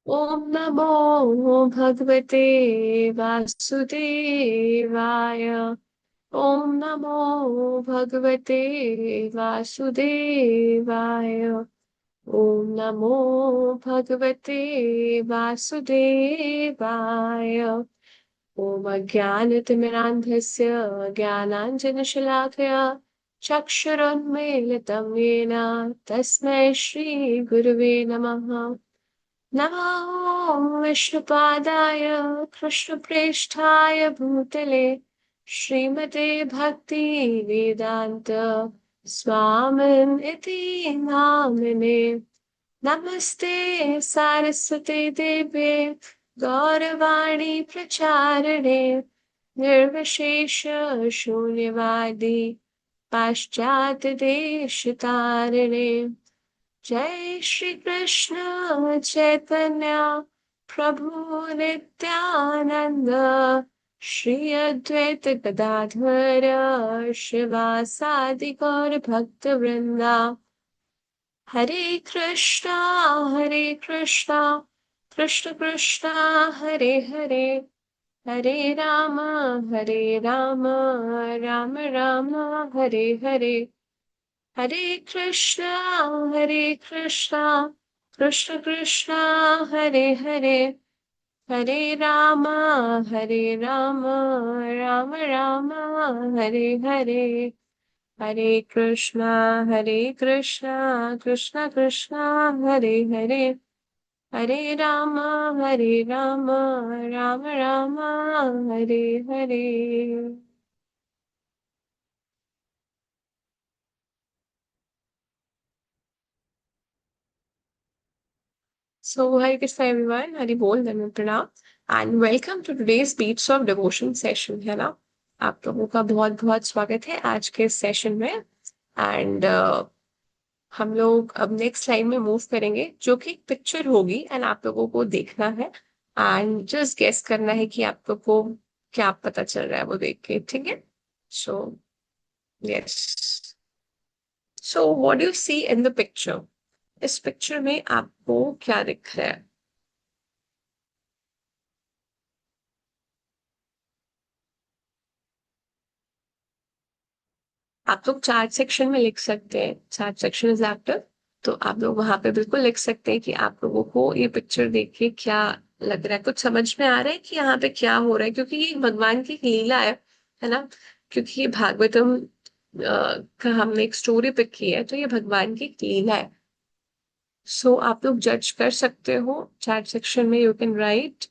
ॐ नमो भगवते वासुदेवाय। ॐ नमो भगवते वासुदेवाय। ॐ नमो भगवते वासुदेवाय। ॐ अज्ञानतिमिरान्धस्य ज्ञानाञ्जनशलाकया चक्षुरुन्मीलितं येन तस्मै श्रीगुरुवे नमः। नमो विष्णुपादाय कृष्णप्रेष्ठाय भूतले श्रीमते भक्ति वेदान्त स्वामिन् इति नामिने। नमस्ते सारस्वते देवे गौरवाणी प्रचारिणे निर्विशेष शून्यवादी पाश्चात्यदेशतारिणे। जय श्री कृष्ण चैतन्य प्रभु नित्यानंद श्री अद्वैत गदाधर शिवासादि गौर भक्त वृंदा। हरे कृष्णा कृष्ण कृष्णा हरे हरे, हरे राम राम राम हरे हरे। हरे कृष्णा कृष्ण कृष्णा हरे हरे, हरे राम राम राम हरे हरे। हरे कृष्णा कृष्ण कृष्णा हरे हरे, हरे Ram Ram Ram Hare Hare. So, Hare Krishna everyone, Hari Bol, Dhanvan Pranam, and welcome to today's Beats of Devotion session, है ना? आप लोगों का बहुत बहुत स्वागत है आज के सेशन में। एंड हम लोग अब नेक्स्ट लाइन में मूव करेंगे जो कि एक पिक्चर होगी एंड आप लोगों को देखना है एंड जस्ट गेस करना है कि आप लोग को क्या पता चल रहा है वो देख के, ठीक है? So yes, so what do you see in the picture? इस पिक्चर में आपको क्या दिख रहा है? आप लोग चार्ट सेक्शन में लिख सकते हैं, चार्ट सेक्शन इज एक्टिव। तो आप लोग वहां पे बिल्कुल लिख सकते हैं कि आप लोगों को ये पिक्चर देख के क्या लग रहा है, कुछ समझ में आ रहा है कि यहाँ पे क्या हो रहा है, क्योंकि ये भगवान की एक लीला है ना? क्योंकि ये भागवतम का हमने एक स्टोरी पिक की है, तो ये भगवान की एक लीला है। सो आप लोग जज कर सकते हो, चैट सेक्शन में यू कैन राइट,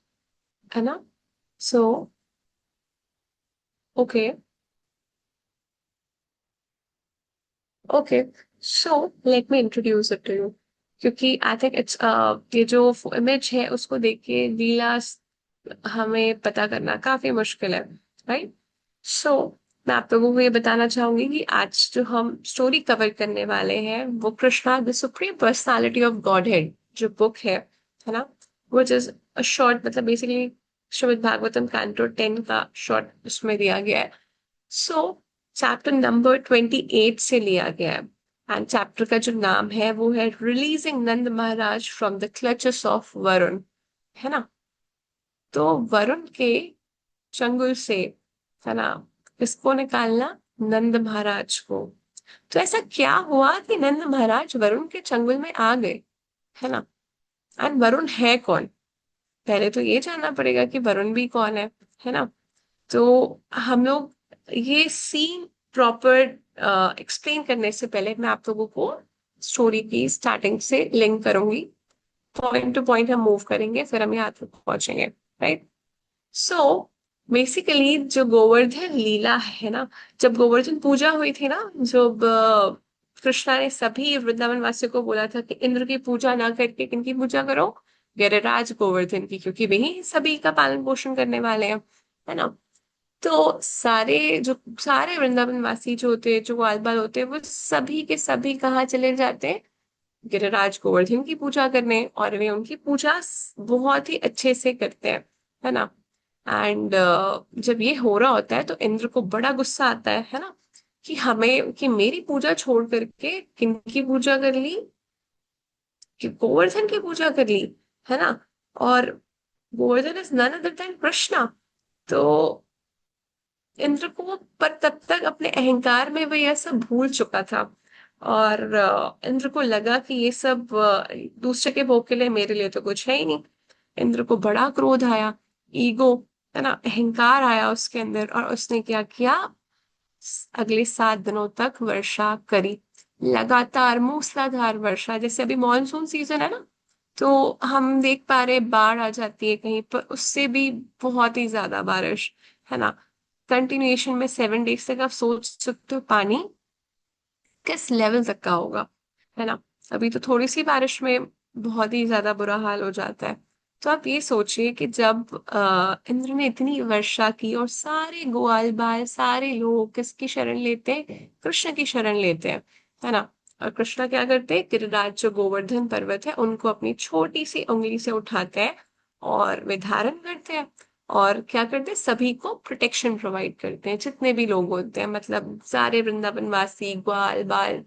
है ना? So okay, okay, so let me introduce it to you. क्योंकि आई थिंक इट्स ये जो इमेज है उसको देख के लीला हमें पता करना काफी मुश्किल है, राइट? सो मैं आप लोगों को ये बताना चाहूंगी कि आज जो हम स्टोरी कवर करने वाले हैं वो Krishna the supreme personality of God head जो बुक है ना? विच इज अ शॉर्ट, मतलब बेसिकली श्रीमद् भागवतम कैंटो 10 का शॉर्ट उसमें दिया गया है। सो चैप्टर नंबर 28 से लिया गया है एंड चैप्टर का जो नाम है वो है releasing Nand Maharaj from the clutches of Varun, है ना? तो वरुण के चंगुल से, है ना, किसको निकालना? नंद महाराज को। तो ऐसा क्या हुआ कि नंद महाराज वरुण के चंगुल में आ गए, है ना? एंड वरुण है कौन? पहले तो ये जानना पड़ेगा कि वरुण भी कौन है ना? तो हम लोग ये सीन प्रॉपर एक्सप्लेन करने से पहले मैं आप लोगों को स्टोरी की स्टार्टिंग से लिंक करूंगी। पॉइंट टू पॉइंट हम मूव करेंगे, फिर हम यहाँ तक पहुंचेंगे, राइट? सो बेसिकली जो गोवर्धन लीला है ना, जब गोवर्धन पूजा हुई थी ना, जब कृष्णा ने सभी वृंदावन वासियों को बोला था कि इंद्र की पूजा ना करके किनकी पूजा करो? गिरिराज गोवर्धन की, क्योंकि वही सभी का पालन पोषण करने वाले हैं, है ना? तो सारे वृंदावन वासी जो होते हैं, जो ग्वाल बाल होते हैं, वो सभी के सभी कहाँ चले जाते हैं? गिरिराज गोवर्धन की पूजा करने, और वे उनकी पूजा बहुत ही अच्छे से करते हैं, है ना? एंड जब ये हो रहा होता है तो इंद्र को बड़ा गुस्सा आता है ना? कि मेरी पूजा छोड़ करके किनकी पूजा कर ली? कि गोवर्धन की पूजा कर ली, है ना? और Govardhan is none other than Krishna. तो इंद्र को पर तब तक अपने अहंकार में वह यह सब भूल चुका था। और इंद्र को लगा कि ये सब दूसरे के भोग के लिए, मेरे लिए तो कुछ है ही नहीं। इंद्र को बड़ा क्रोध आया, ईगो, है ना, अहंकार आया उसके अंदर, और उसने क्या किया, अगले 7 दिनों तक वर्षा करी। लगातार मूसलाधार वर्षा, जैसे अभी मॉनसून सीजन है ना, तो हम देख पा रहे बाढ़ आ जाती है कहीं पर, उससे भी बहुत ही ज्यादा बारिश, है ना। कंटिन्यूएशन में 7 डेज तक आप सोच सकते हो पानी किस लेवल तक का होगा, है ना। अभी तो थोड़ी सी बारिश में बहुत ही ज्यादा बुरा हाल हो जाता है। तो आप ये सोचिए कि जब इंद्र ने इतनी वर्षा की और सारे ग्वाल बाल सारे लोग किसकी शरण लेते हैं, कृष्ण की शरण लेते हैं, है ना। और कृष्ण क्या करते हैं, गिरिराज जो गोवर्धन पर्वत है उनको अपनी छोटी सी उंगली से उठाते हैं और वे धारण करते हैं। और क्या करते हैं, सभी को प्रोटेक्शन प्रोवाइड करते हैं, जितने भी लोग होते हैं, मतलब सारे वृंदावन वासी ग्वाल बाल,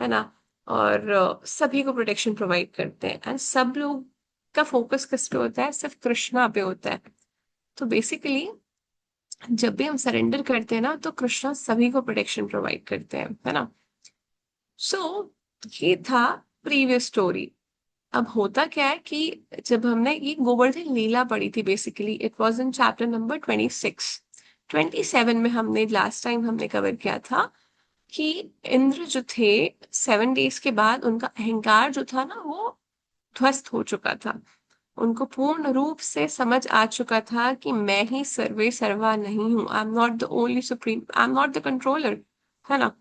है ना। और सभी को प्रोटेक्शन प्रोवाइड करते हैं, एंड सब लोग का फोकस किस पे होता है, सिर्फ कृष्णा पे होता है। तो बेसिकली जब भी हम सरेंडर करते हैं ना, तो कृष्णा सभी को प्रोटेक्शन प्रोवाइड करते हैं, है ना। सो ये था प्रीवियस स्टोरी। अब होता क्या है कि जब हमने ये गोवर्धन लीला पढ़ी थी, basically it was in chapter number 26, 27 में हमने लास्ट टाइम हमने कवर किया था कि इंद्र जो थे 7 डेज के बाद उनका अहंकार जो था ना वो ध्वस्त हो चुका था। उनको पूर्ण रूप से समझ आ चुका था कि मैं ही सर्वे सर्वा नहीं हूँ, आई am not the only supreme, I am not the controller, है ना।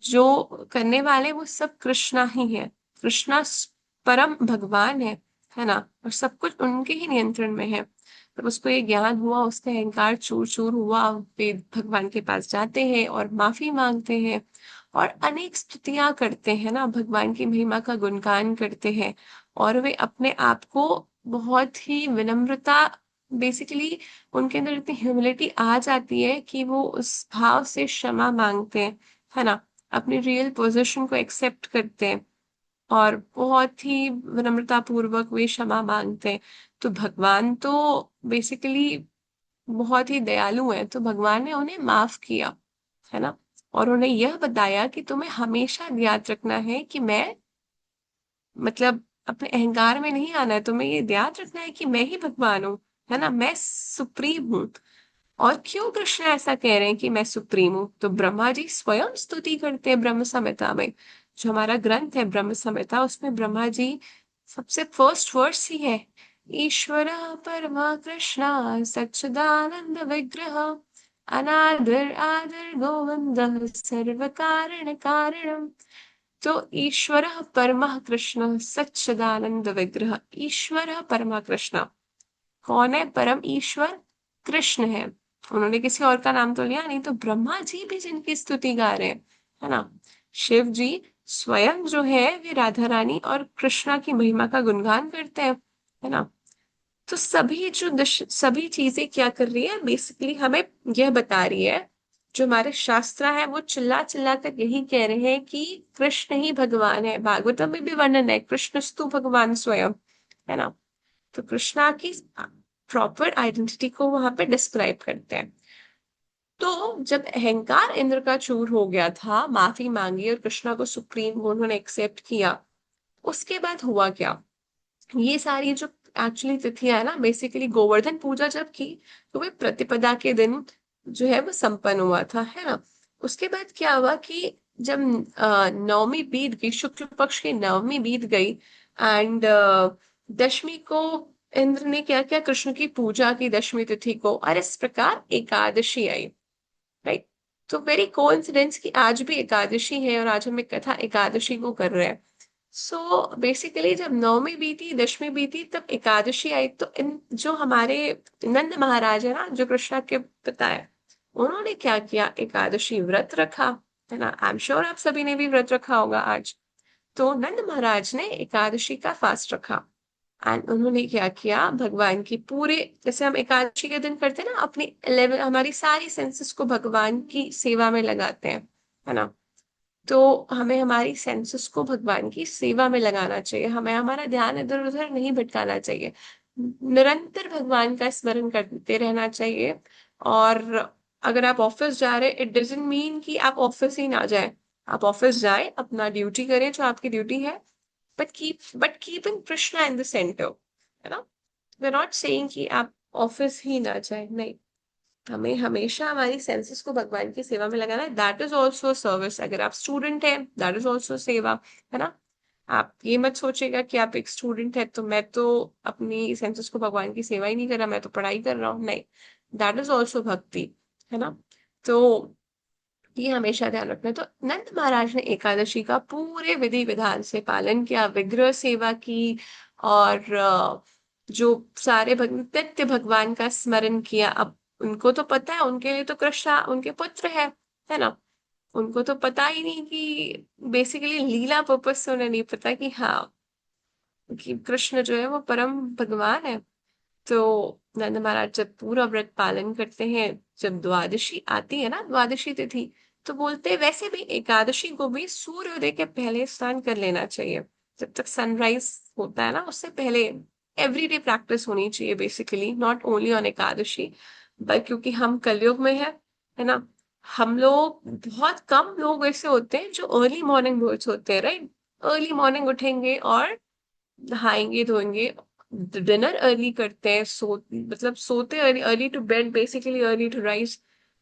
जो करने वाले वो सब कृष्णा ही है। कृष्णा परम भगवान है ना, और सब कुछ उनके ही नियंत्रण में है। तो उसको ये ज्ञान हुआ, उसका अहंकार चूर चूर हुआ, वे भगवान के पास जाते हैं और माफी मांगते हैं और अनेक स्तुतियां करते हैं ना, भगवान की महिमा का गुणगान करते हैं। और वे अपने आप को बहुत ही विनम्रता, बेसिकली उनके अंदर इतनी ह्यूमिलिटी आ जाती है कि वो उस भाव से क्षमा मांगते हैं, है ना। अपनी रियल पोजीशन को एक्सेप्ट करते हैं और बहुत ही विनम्रता पूर्वक वे क्षमा मांगते हैं। तो भगवान तो बेसिकली बहुत ही दयालु है, तो भगवान ने उन्हें माफ किया, है ना। और उन्हें यह बताया कि तुम्हें हमेशा याद रखना है कि मैं, मतलब अपने अहंकार में नहीं आना है, तुम्हें ये याद रखना है कि मैं ही भगवान हूँ, है ना, मैं सुप्रीम हूँ। और क्यों कृष्ण ऐसा कह रहे हैं कि मैं सुप्रीम हूँ, तो ब्रह्मा जी स्वयं स्तुति करते हैं ब्रह्म संहिता में। जो हमारा ग्रंथ है ब्रह्म संहिता, उसमें ब्रह्मा जी सबसे फर्स्ट वर्स ही है, ईश्वर परमा कृष्ण सच्चिदानंद विग्रह अनादर आदर गोविंद सर्व कारण कारणम। तो ईश्वर परमः कृष्ण सच्चिदानंद विग्रह, ईश्वर परमः कृष्ण कौन है, परम ईश्वर कृष्ण है। उन्होंने किसी और का नाम तो लिया नहीं, तो ब्रह्मा जी भी जिनकी स्तुति गा रहे हैं, है ना। शिव जी स्वयं जो है वे राधा रानी और कृष्णा की महिमा का गुणगान करते हैं, है ना। तो सभी जो सभी चीजें क्या कर रही है, बेसिकली हमें यह बता रही है, जो हमारे शास्त्र है वो चिल्ला चिल्ला कर यही कह रहे हैं कि कृष्ण ही भगवान है। भागवतम में भी वर्णन है, कृष्णस्तु भगवान स्वयं, है ना। तो कृष्णा की प्रॉपर आइडेंटिटी को वहां पे डिस्क्राइब करते हैं। तो जब अहंकार इंद्र का चूर हो गया था, माफी मांगी और कृष्णा को सुप्रीम उन्होंने एक्सेप्ट किया, उसके बाद हुआ क्या, ये सारी जो एक्चुअली तिथियां है ना, बेसिकली गोवर्धन पूजा जब की, तो वे प्रतिपदा के दिन जो है वो संपन्न हुआ था, है ना। उसके बाद क्या हुआ कि जब नवमी बीत गई, शुक्ल पक्ष की नवमी बीत गई, एंड दशमी को इंद्र ने क्या किया, कृष्ण की पूजा की दशमी तिथि को, और इस प्रकार एकादशी आई, राइट। तो वेरी कोइंसिडेंस कि आज भी एकादशी है और आज हम एक कथा एकादशी को कर रहे हैं। सो बेसिकली जब नवमी बीती दशमी बीती तब एकादशी आई, तो इन जो हमारे नंद महाराज है ना, जो कृष्णा के पिता है, उन्होंने क्या किया, एकादशी व्रत रखा, है ना। आई एम श्योर आप सभी ने भी व्रत रखा होगा आज। तो नंद महाराज ने एकादशी का फास्ट रखा, एंड उन्होंने क्या किया, भगवान की पूरे, जैसे हम एकादशी के दिन करते हैं ना, अपनी 11 हमारी सारी सेंसेस को भगवान की सेवा में लगाते हैं, है ना। तो हमें हमारी सेंसेस को भगवान की सेवा में लगाना चाहिए, हमें हमारा ध्यान इधर उधर नहीं भटकाना चाहिए। निरंतर भगवान का स्मरण करते रहना चाहिए। और अगर आप ऑफिस जा रहे हैं, इट डजंट मीन कि आप ऑफिस ही ना जाए। आप ऑफिस जाए, अपना ड्यूटी करें जो आपकी ड्यूटी है, but keeping Krishna in the centre, है ना। वी आर नॉट सेइंग कि आप ऑफिस ही ना जाए, नहीं। हमें हमेशा हमारी सेंसेस को भगवान की सेवा में लगाना है। That is also service. अगर आप स्टूडेंट हैं, दैट इज ऑल्सो सेवा, है ना। आप ये मत सोचिएगा कि आप एक स्टूडेंट है तो मैं तो अपनी सेंसेस को भगवान की सेवा ही नहीं कर रहा, मैं तो पढ़ाई कर रहा हूँ, नहीं। दैट इज ऑल्सो भक्ति, है ना। तो ये हमेशा ध्यान रखना है। तो नंद महाराज ने एकादशी का पूरे विधि विधान से पालन किया, विग्रह सेवा की, और जो सारे नित्य भगवान का स्मरण किया। अब उनको तो पता है, उनके लिए तो कृष्णा उनके पुत्र है ना। उनको तो पता ही नहीं कि बेसिकली लीला पर्पज से उन्हें नहीं पता कि हाँ, कि कृष्ण जो है वो परम भगवान है। तो नंद महाराज जब पूरा व्रत पालन करते हैं, जब द्वादशी आती है ना, द्वादशी तिथि, तो बोलते हैं वैसे भी एकादशी को भी सूर्योदय के पहले स्नान कर लेना चाहिए। जब तक सनराइज होता है ना, उससे पहले एवरीडे प्रैक्टिस होनी चाहिए, basically not only on Ekadashi. But क्योंकि हम कलयुग में है ना, हम लोग बहुत कम लोग ऐसे होते हैं जो अर्ली मॉर्निंग बर्ड्स होते हैं, राइट। अर्ली मॉर्निंग उठेंगे और नहाएंगे धोएंगे, डिनर अर्ली करते हैं, मतलब सोते early, early to bed, basically early to rise.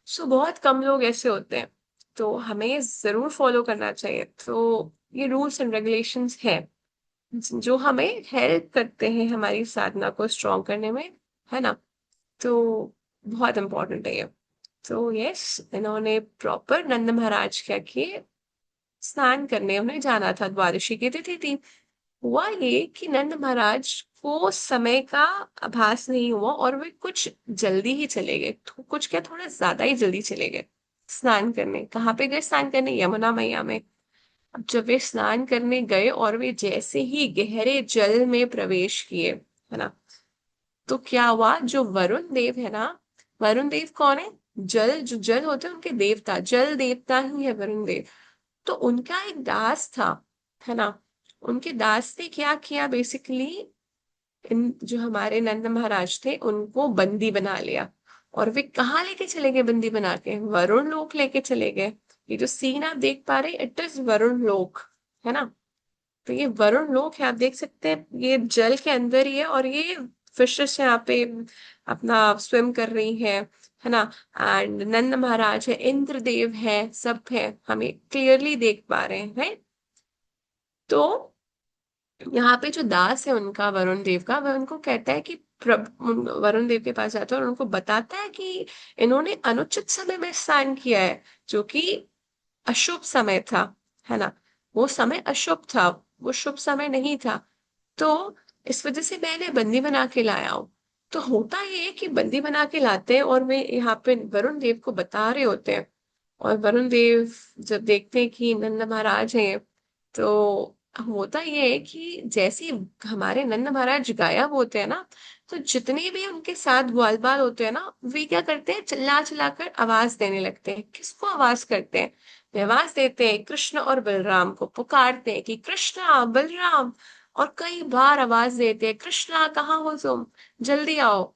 So बहुत कम लोग ऐसे होते हैं। तो हमें जरूर फॉलो करना चाहिए। तो ये रूल्स एंड रेगुलेशंस हैं जो हमें हेल्प करते हैं हमारी साधना को स्ट्रॉन्ग करने में, है ना। तो बहुत इंपॉर्टेंट है ये। तो यस, इन्होंने प्रॉपर नंद महाराज क्या किए, स्नान करने उन्हें जाना था, द्वादशी की तिथि थी। हुआ ये कि नंद महाराज को समय का आभास नहीं हुआ और वे कुछ जल्दी ही चले गए, कुछ क्या, थोड़ा ज्यादा ही जल्दी चले गए स्नान करने। कहाँ पे गए स्नान करने? यमुना मैया में। अब जब वे स्नान करने गए और वे जैसे ही गहरे जल में प्रवेश किए, है ना, तो क्या हुआ, जो वरुण देव है ना, वरुण देव कौन है? जल, जो जल होते हैं उनके देवता, जल देवता ही है वरुण देव। तो उनका एक दास था, है ना। उनके दास ने क्या किया, बेसिकली इन जो हमारे नंद महाराज थे उनको बंदी बना लिया। और वे कहाँ लेके चले गए बंदी बना के? वरुण लोक लेके चले गए। ये जो सीन आप देख पा रहे हैं, इट इज वरुण लोक, है ना। तो ये वरुण लोक है, आप देख सकते हैं, ये जल के अंदर ही है। और ये फिशेस यहाँ पे अपना स्विम कर रही है ना। एंड नंद महाराज है, इंद्रदेव है, सब है, हमें क्लियरली देख पा रहे हैं, राइट। तो यहाँ पे जो दास है उनका, वरुण देव का, वह उनको कहता है कि वरुण देव के पास जाता है और उनको बताता है कि इन्होंने अनुचित समय में स्नान किया है, जो कि अशुभ समय था, है ना। वो समय अशुभ था, वो शुभ समय नहीं था। तो इस वजह से मैं इन्हें बंदी बना के लाया हूँ। तो होता ये है कि बंदी बना के लाते हैं और वे यहाँ पे वरुण देव को बता रहे होते हैं। और वरुण देव जब देखते हैं कि नंद महाराज हैं, तो होता ये है कि जैसे ही हमारे नंद महाराज गायब होते हैं ना, तो जितने भी उनके साथ ग्वाल बाल होते हैं ना, वे क्या करते हैं, चिल्ला चिल्ला कर आवाज देने लगते हैं। किसको आवाज करते हैं? वे आवाज देते हैं कृष्ण और बलराम को, पुकारते हैं कि कृष्णा, बलराम। और कई बार आवाज देते हैं, कृष्णा कहाँ हो तुम, जल्दी आओ।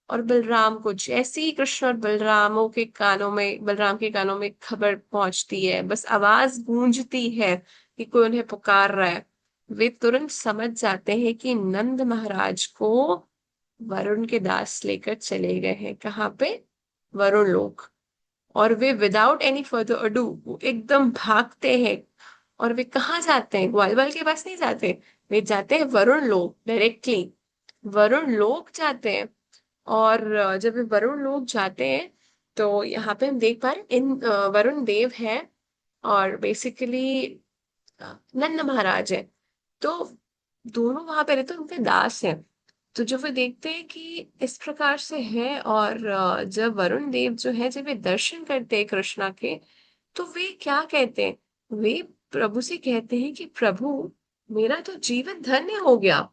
और बलराम को, जैसे ही कृष्ण और बलरामों के कानों में, बलराम के कानों में खबर पहुंचती है, बस आवाज गूंजती है कि कोई उन्हें पुकार रहा है, वे तुरंत समझ जाते हैं कि नंद महाराज को वरुण के दास लेकर चले गए हैं। कहाँ पे? वरुण लोक। और वे विदाउट एनी फर्दर अडू एकदम भागते हैं। और वे कहाँ जाते हैं? ग्वालवाल के पास नहीं जाते, वे जाते हैं वरुण लोक डायरेक्टली। वरुण लोक जाते हैं। और जब वे वरुण लोग जाते हैं, तो यहाँ पे हम देख पा रहे हैं, वरुण देव है और बेसिकली नंद महाराज है। तो दोनों वहां पे रहते हैं, उनके दास हैं। तो जब वे देखते हैं कि इस प्रकार से है, और जब वरुण देव जो है, जब वे दर्शन करते हैं कृष्णा के, तो वे क्या कहते हैं? वे प्रभु से कहते हैं कि प्रभु, मेरा तो जीवन धन्य हो गया।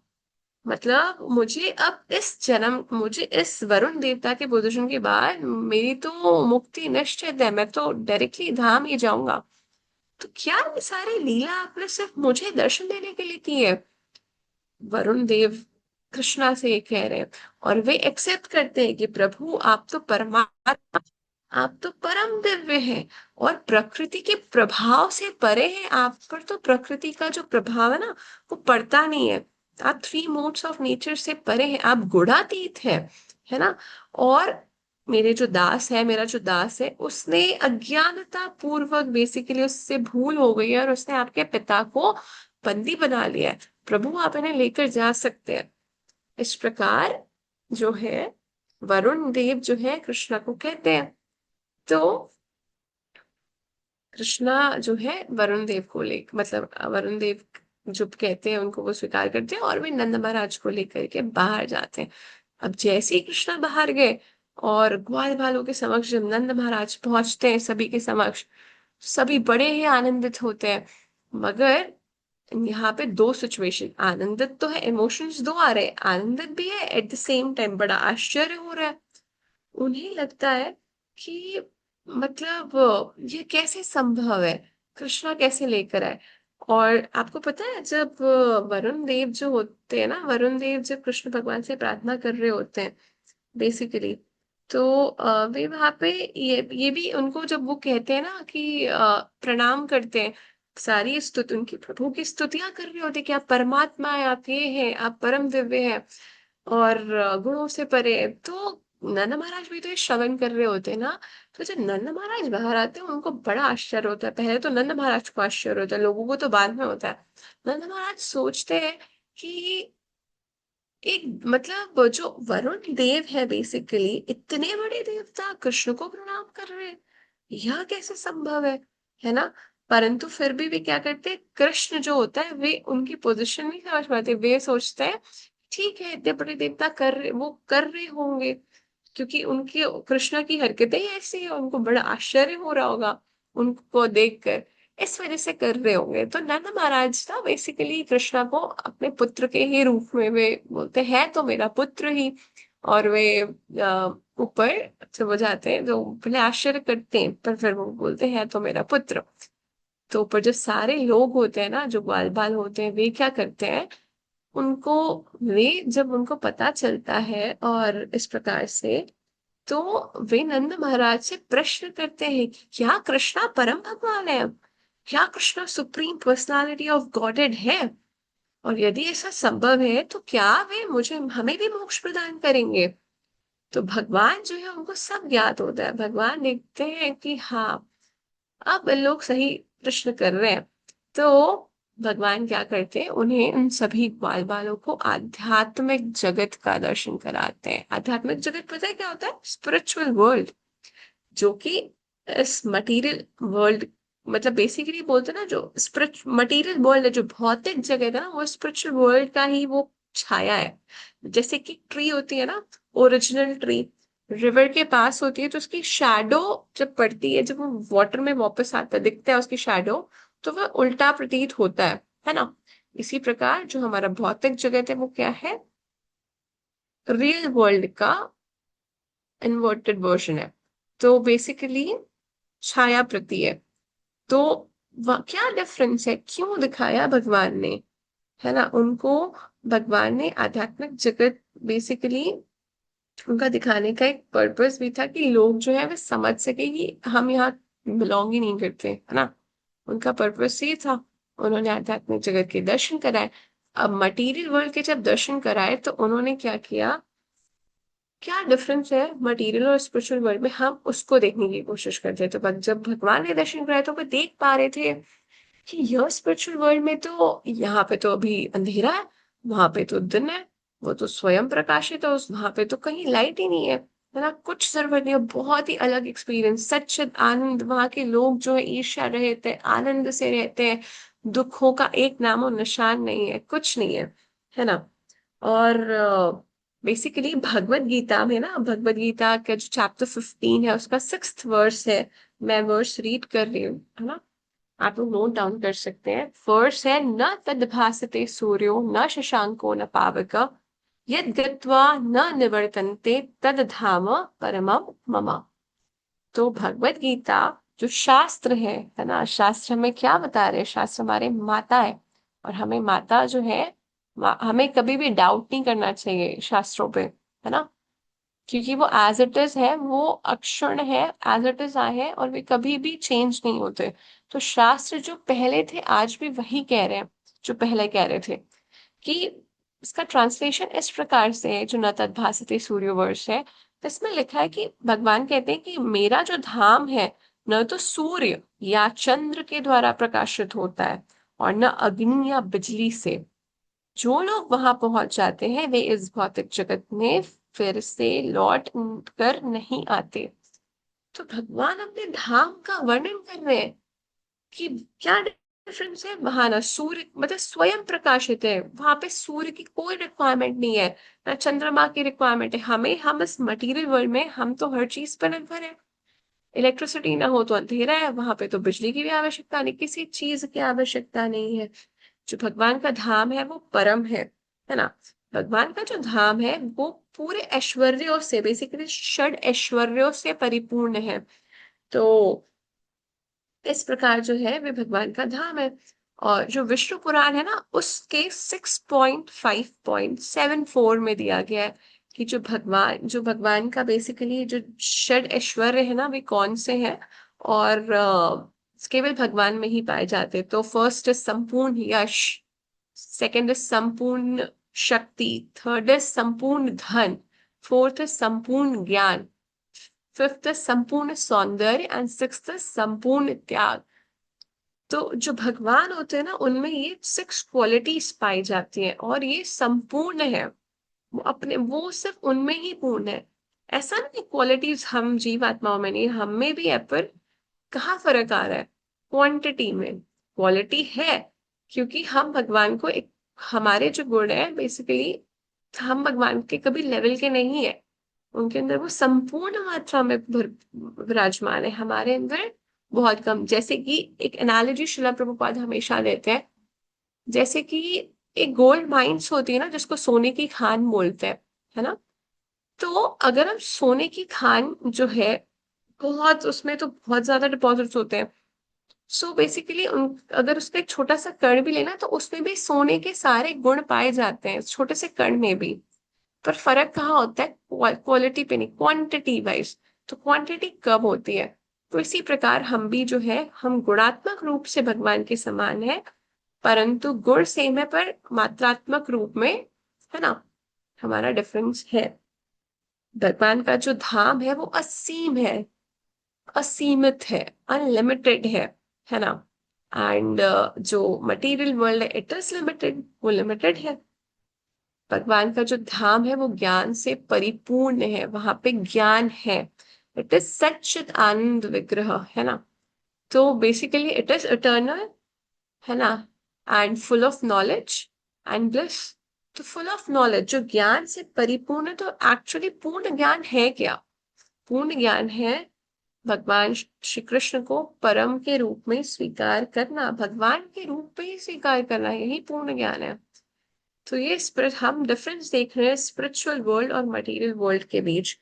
मतलब मुझे अब इस जन्म, मुझे इस वरुण देवता के पोजीशन के बाद मेरी तो मुक्ति निश्चित है, मैं तो डायरेक्टली धाम ही जाऊंगा। तो क्या ये सारी लीला आपने सिर्फ मुझे दर्शन देने के लिए की है? वरुण देव कृष्णा से ये कह रहे हैं, और वे एक्सेप्ट करते हैं कि प्रभु आप तो परमात्मा, आप तो परम दिव्य हैं और प्रकृति के प्रभाव से परे हैं। आप पर तो प्रकृति का जो प्रभाव है ना, वो पड़ता नहीं है। आप थ्री मोड्स ऑफ नेचर से परे हैं, आप गुणातीत है ना। और मेरे जो दास है, मेरा जो दास है, उसने अज्ञानता पूर्वक बेसिकली उससे भूल हो गई है और उसने आपके पिता को बंदी बना लिया है। प्रभु आप इन्हें लेकर जा सकते हैं। इस प्रकार जो है वरुण देव जो है कृष्णा को कहते हैं। तो कृष्णा जो है वरुण देव को ले मतलब वरुण देव जो कहते हैं उनको वो स्वीकार करते हैं और वे नंद महाराज को लेकर के बाहर जाते हैं। अब जैसे ही कृष्णा बाहर गए और ग्वाल बालों के समक्ष जब नंद महाराज पहुंचते हैं सभी के समक्ष, सभी बड़े ही आनंदित होते हैं। मगर यहाँ पे दो सिचुएशन, आनंदित तो है, इमोशंस दो आ रहे हैं, आनंदित भी है, एट द सेम टाइम बड़ा आश्चर्य हो रहा है। उन्हें लगता है कि मतलब ये कैसे संभव है, कृष्णा कैसे लेकर आए। और आपको पता है जब वरुण देव जो होते हैं ना, वरुण देव जब कृष्ण भगवान से प्रार्थना कर रहे होते हैं बेसिकली, तो वे वहां पे ये भी उनको जब वो कहते हैं ना कि प्रणाम करते हैं, सारी स्तुति उनकी प्रभु की स्तुतियां कर रहे होते हैं कि आप परमात्मा है, आप ये हैं, आप परम दिव्य हैं और गुणों से परे है। तो नंद महाराज भी तो ये श्रवण कर रहे होते हैं ना। तो जब नंद महाराज बाहर आते हैं उनको बड़ा आश्चर्य होता है। पहले तो नंद महाराज को आश्चर्य होता है, लोगों को तो बाद में होता है। नंद महाराज सोचते हैं कि एक मतलब जो वरुण देव है बेसिकली, इतने बड़े देवता कृष्ण को प्रणाम कर रहे हैं, यह कैसे संभव है ना। परंतु फिर भी वे क्या करते हैं, कृष्ण जो होता है वे उनकी पोजीशन नहीं समझ पाते। वे सोचते हैं ठीक है, इतने बड़े देवता कर रहे, वो कर रहे होंगे क्योंकि उनकी कृष्ण की हरकतें ही ऐसी है, उनको बड़ा आश्चर्य हो रहा होगा उनको देखकर, इस वजह से कर रहे होंगे। तो नंद महाराज ना बेसिकली कृष्णा को अपने पुत्र के ही रूप में वे बोलते हैं तो मेरा पुत्र ही। और वे ऊपर जब वो जाते हैं तो पहले आश्चर्य करते हैं पर फिर वो बोलते हैं तो मेरा पुत्र। तो ऊपर जो सारे लोग होते हैं ना, जो ग्वाल बाल होते हैं, वे क्या करते हैं, उनको वे जब उनको पता चलता है और इस प्रकार से, तो वे नंद महाराज से प्रश्न करते हैं कि क्या कृष्णा परम भगवान है, क्या Krishna supreme personality of godhead है, और यदि ऐसा संभव है तो क्या वे मुझे हमें भी मोक्ष प्रदान करेंगे। तो भगवान जो है उनको सब ज्ञात होता है, भगवान देखते हैं कि हाँ अब लोग सही प्रश्न कर रहे हैं। तो भगवान क्या करते हैं, उन्हें उन सभी ग्वाल बालों को आध्यात्मिक जगत का दर्शन कराते हैं। आध्यात्मिक जगत पता है क्या होता है, स्पिरिचुअल वर्ल्ड, जो कि इस मटेरियल वर्ल्ड मतलब बेसिकली बोलते हैं ना, जो स्पिरिच मटेरियल वर्ल्ड है, जो भौतिक जगह है ना, वो स्पिरिचुअल वर्ल्ड का ही वो छाया है। जैसे कि ट्री होती है ना, ओरिजिनल ट्री रिवर के पास होती है, तो उसकी शैडो जब पड़ती है, जब वो वाटर में वापस आता है, दिखता है उसकी शैडो, तो वह उल्टा प्रतीत होता है ना। इसी प्रकार जो हमारा भौतिक जगत है वो क्या है, रियल वर्ल्ड का इन्वर्टेड वर्जन है। तो बेसिकली छाया प्रति है। तो क्या डिफरेंस है, क्यों दिखाया भगवान ने, है ना उनको। भगवान ने आध्यात्मिक जगत बेसिकली उनका दिखाने का एक पर्पस भी था कि लोग जो है वे समझ सके कि हम यहाँ बिलोंग ही नहीं करते, है ना। उनका पर्पस ये था। उन्होंने आध्यात्मिक जगत के दर्शन कराए। अब मटेरियल वर्ल्ड के जब दर्शन कराए तो उन्होंने क्या किया, क्या डिफरेंस है मटेरियल और स्पिरिचुअल वर्ल्ड में, हम उसको देखने की कोशिश करते थे। तो जब भगवान ने दर्शन कराए तो वे देख पा रहे थे कि यह स्पिरिचुअल वर्ल्ड में तो यहाँ पे तो अभी अंधेरा है, वहां पे तो दिन है, वो तो स्वयं प्रकाशित है, उस वहां पे तो कहीं लाइट ही नहीं है ना, कुछ जरूरत नहीं है। बहुत ही अलग एक्सपीरियंस, सच्चिद आनंद, वहां के लोग जो है ईर्ष्या रहते हैं, आनंद से रहते हैं, दुखों का एक नामो निशान नहीं है, कुछ नहीं है ना। और बेसिकली भगवत गीता में ना, भगवत गीता का जो चैप्टर 15 है उसका 6th वर्स है, मैं वर्स रीड कर रही हूँ, है ना। आप लोग नोट डाउन कर सकते हैं। फर्स्ट है, न तद्भासते सूर्यो न शशांको न पावक, यद गत्वा न निवर्तन्ते तद धाम परमम मम। तो भगवत गीता जो शास्त्र है ना, शास्त्र हमें क्या बता रहे हैं, शास्त्र हमारे माता है और हमें माता जो है हमें कभी भी डाउट नहीं करना चाहिए शास्त्रों पे, है ना, क्योंकि वो एज इट इज है, वो अक्षुण्ण है, एज इट इज आए हैं और वे कभी भी चेंज नहीं होते। तो शास्त्र जो पहले थे आज भी वही कह रहे हैं जो पहले कह रहे थे। कि इसका ट्रांसलेशन इस प्रकार से है जो न तद्भासते सूर्यवर्ष है। तो इसमें लिखा है कि भगवान कहते हैं कि मेरा जो धाम है न तो सूर्य या चंद्र के द्वारा प्रकाशित होता है और न अग्नि या बिजली से। जो लोग वहां पहुंच जाते हैं वे इस भौतिक जगत में फिर से लौट कर नहीं आते। तो भगवान अपने धाम का वर्णन कर रहे हैं कि क्या डिफरेंस है। वहां ना सूर्य मतलब स्वयं प्रकाशित है, वहां पे सूर्य की कोई रिक्वायरमेंट नहीं है, ना चंद्रमा की रिक्वायरमेंट है। हमें हम इस मटेरियल वर्ल्ड में हम तो हर चीज पर निर्भर है। इलेक्ट्रिसिटी ना हो तो अंधेरा है, वहां पे तो बिजली की भी आवश्यकता नहीं, किसी चीज की आवश्यकता नहीं है। जो भगवान का धाम है वो परम है ना। भगवान का जो धाम है वो पूरे ऐश्वर्यों से, बेसिकली षड ऐश्वर्यों से परिपूर्ण है। तो इस प्रकार जो है वे भगवान का धाम है। और जो विष्णु पुराण है ना उसके 6.5.74 में दिया गया है कि जो भगवान का बेसिकली जो षड ऐश्वर्य है ना वे कौन से हैं। और केवल भगवान में ही पाए जाते हैं। तो फर्स्ट इज संपूर्ण यश, सेकंड इज संपूर्ण शक्ति, थर्ड इज संपूर्ण धन, फोर्थ इज संपूर्ण ज्ञान, फिफ्थ इज संपूर्ण सौंदर्य एंड सिक्स्थ इज संपूर्ण त्याग। तो जो भगवान होते हैं ना उनमें ये 6 क्वालिटीज पाई जाती हैं और ये संपूर्ण है। वो सिर्फ उनमें ही पूर्ण है। ऐसा नहीं क्वालिटीज हम जीवात्माओं में नहीं, हम में भी है, पर कहाँ फर्क आ रहा है? क्वांटिटी में। क्वालिटी है क्योंकि हम भगवान को एक, हमारे जो गुण है बेसिकली हम भगवान के कभी लेवल के नहीं है। उनके अंदर वो संपूर्ण मात्रा में विराजमान है, हमारे अंदर बहुत कम। जैसे कि एक एनालॉजी शिला प्रभुपाद हमेशा देते हैं, जैसे कि एक गोल्ड माइंस होती है ना जिसको सोने की खान बोलते हैं, है ना। तो अगर हम सोने की खान जो है बहुत, उसमें तो बहुत ज्यादा डिपॉजिट्स होते हैं। सो बेसिकली अगर उसका एक छोटा सा कण भी लेना तो उसमें भी सोने के सारे गुण पाए जाते हैं, छोटे से कण में भी। पर फर्क कहाँ होता है? क्वालिटी पे नहीं, क्वांटिटी वाइज। तो क्वांटिटी कब होती है? तो इसी प्रकार हम भी जो है हम गुणात्मक रूप से भगवान के समान है, परंतु गुण सेम है पर मात्रात्मक रूप में, है ना, हमारा डिफरेंस है। भगवान का जो धाम है वो असीम है, असीमित है, अनलिमिटेड है ना। एंड जो मटेरियल वर्ल्ड है इट इज लिमिटेड, वो लिमिटेड है। भगवान का जो धाम है वो ज्ञान से परिपूर्ण है, वहां पे ज्ञान है। इट इज सच्चिद आनंद विग्रह, है ना। तो बेसिकली इट इज इटर्नल, है ना, and full of knowledge and bliss. तो फुल ऑफ नॉलेज जो ज्ञान से परिपूर्ण है, तो एक्चुअली पूर्ण ज्ञान है क्या? पूर्ण ज्ञान है भगवान श्री कृष्ण को परम के रूप में स्वीकार करना, भगवान के रूप में ही स्वीकार करना, यही पूर्ण ज्ञान है। तो ये हम डिफरेंस देख रहे हैं स्पिरिचुअल वर्ल्ड और मटेरियल वर्ल्ड के बीच,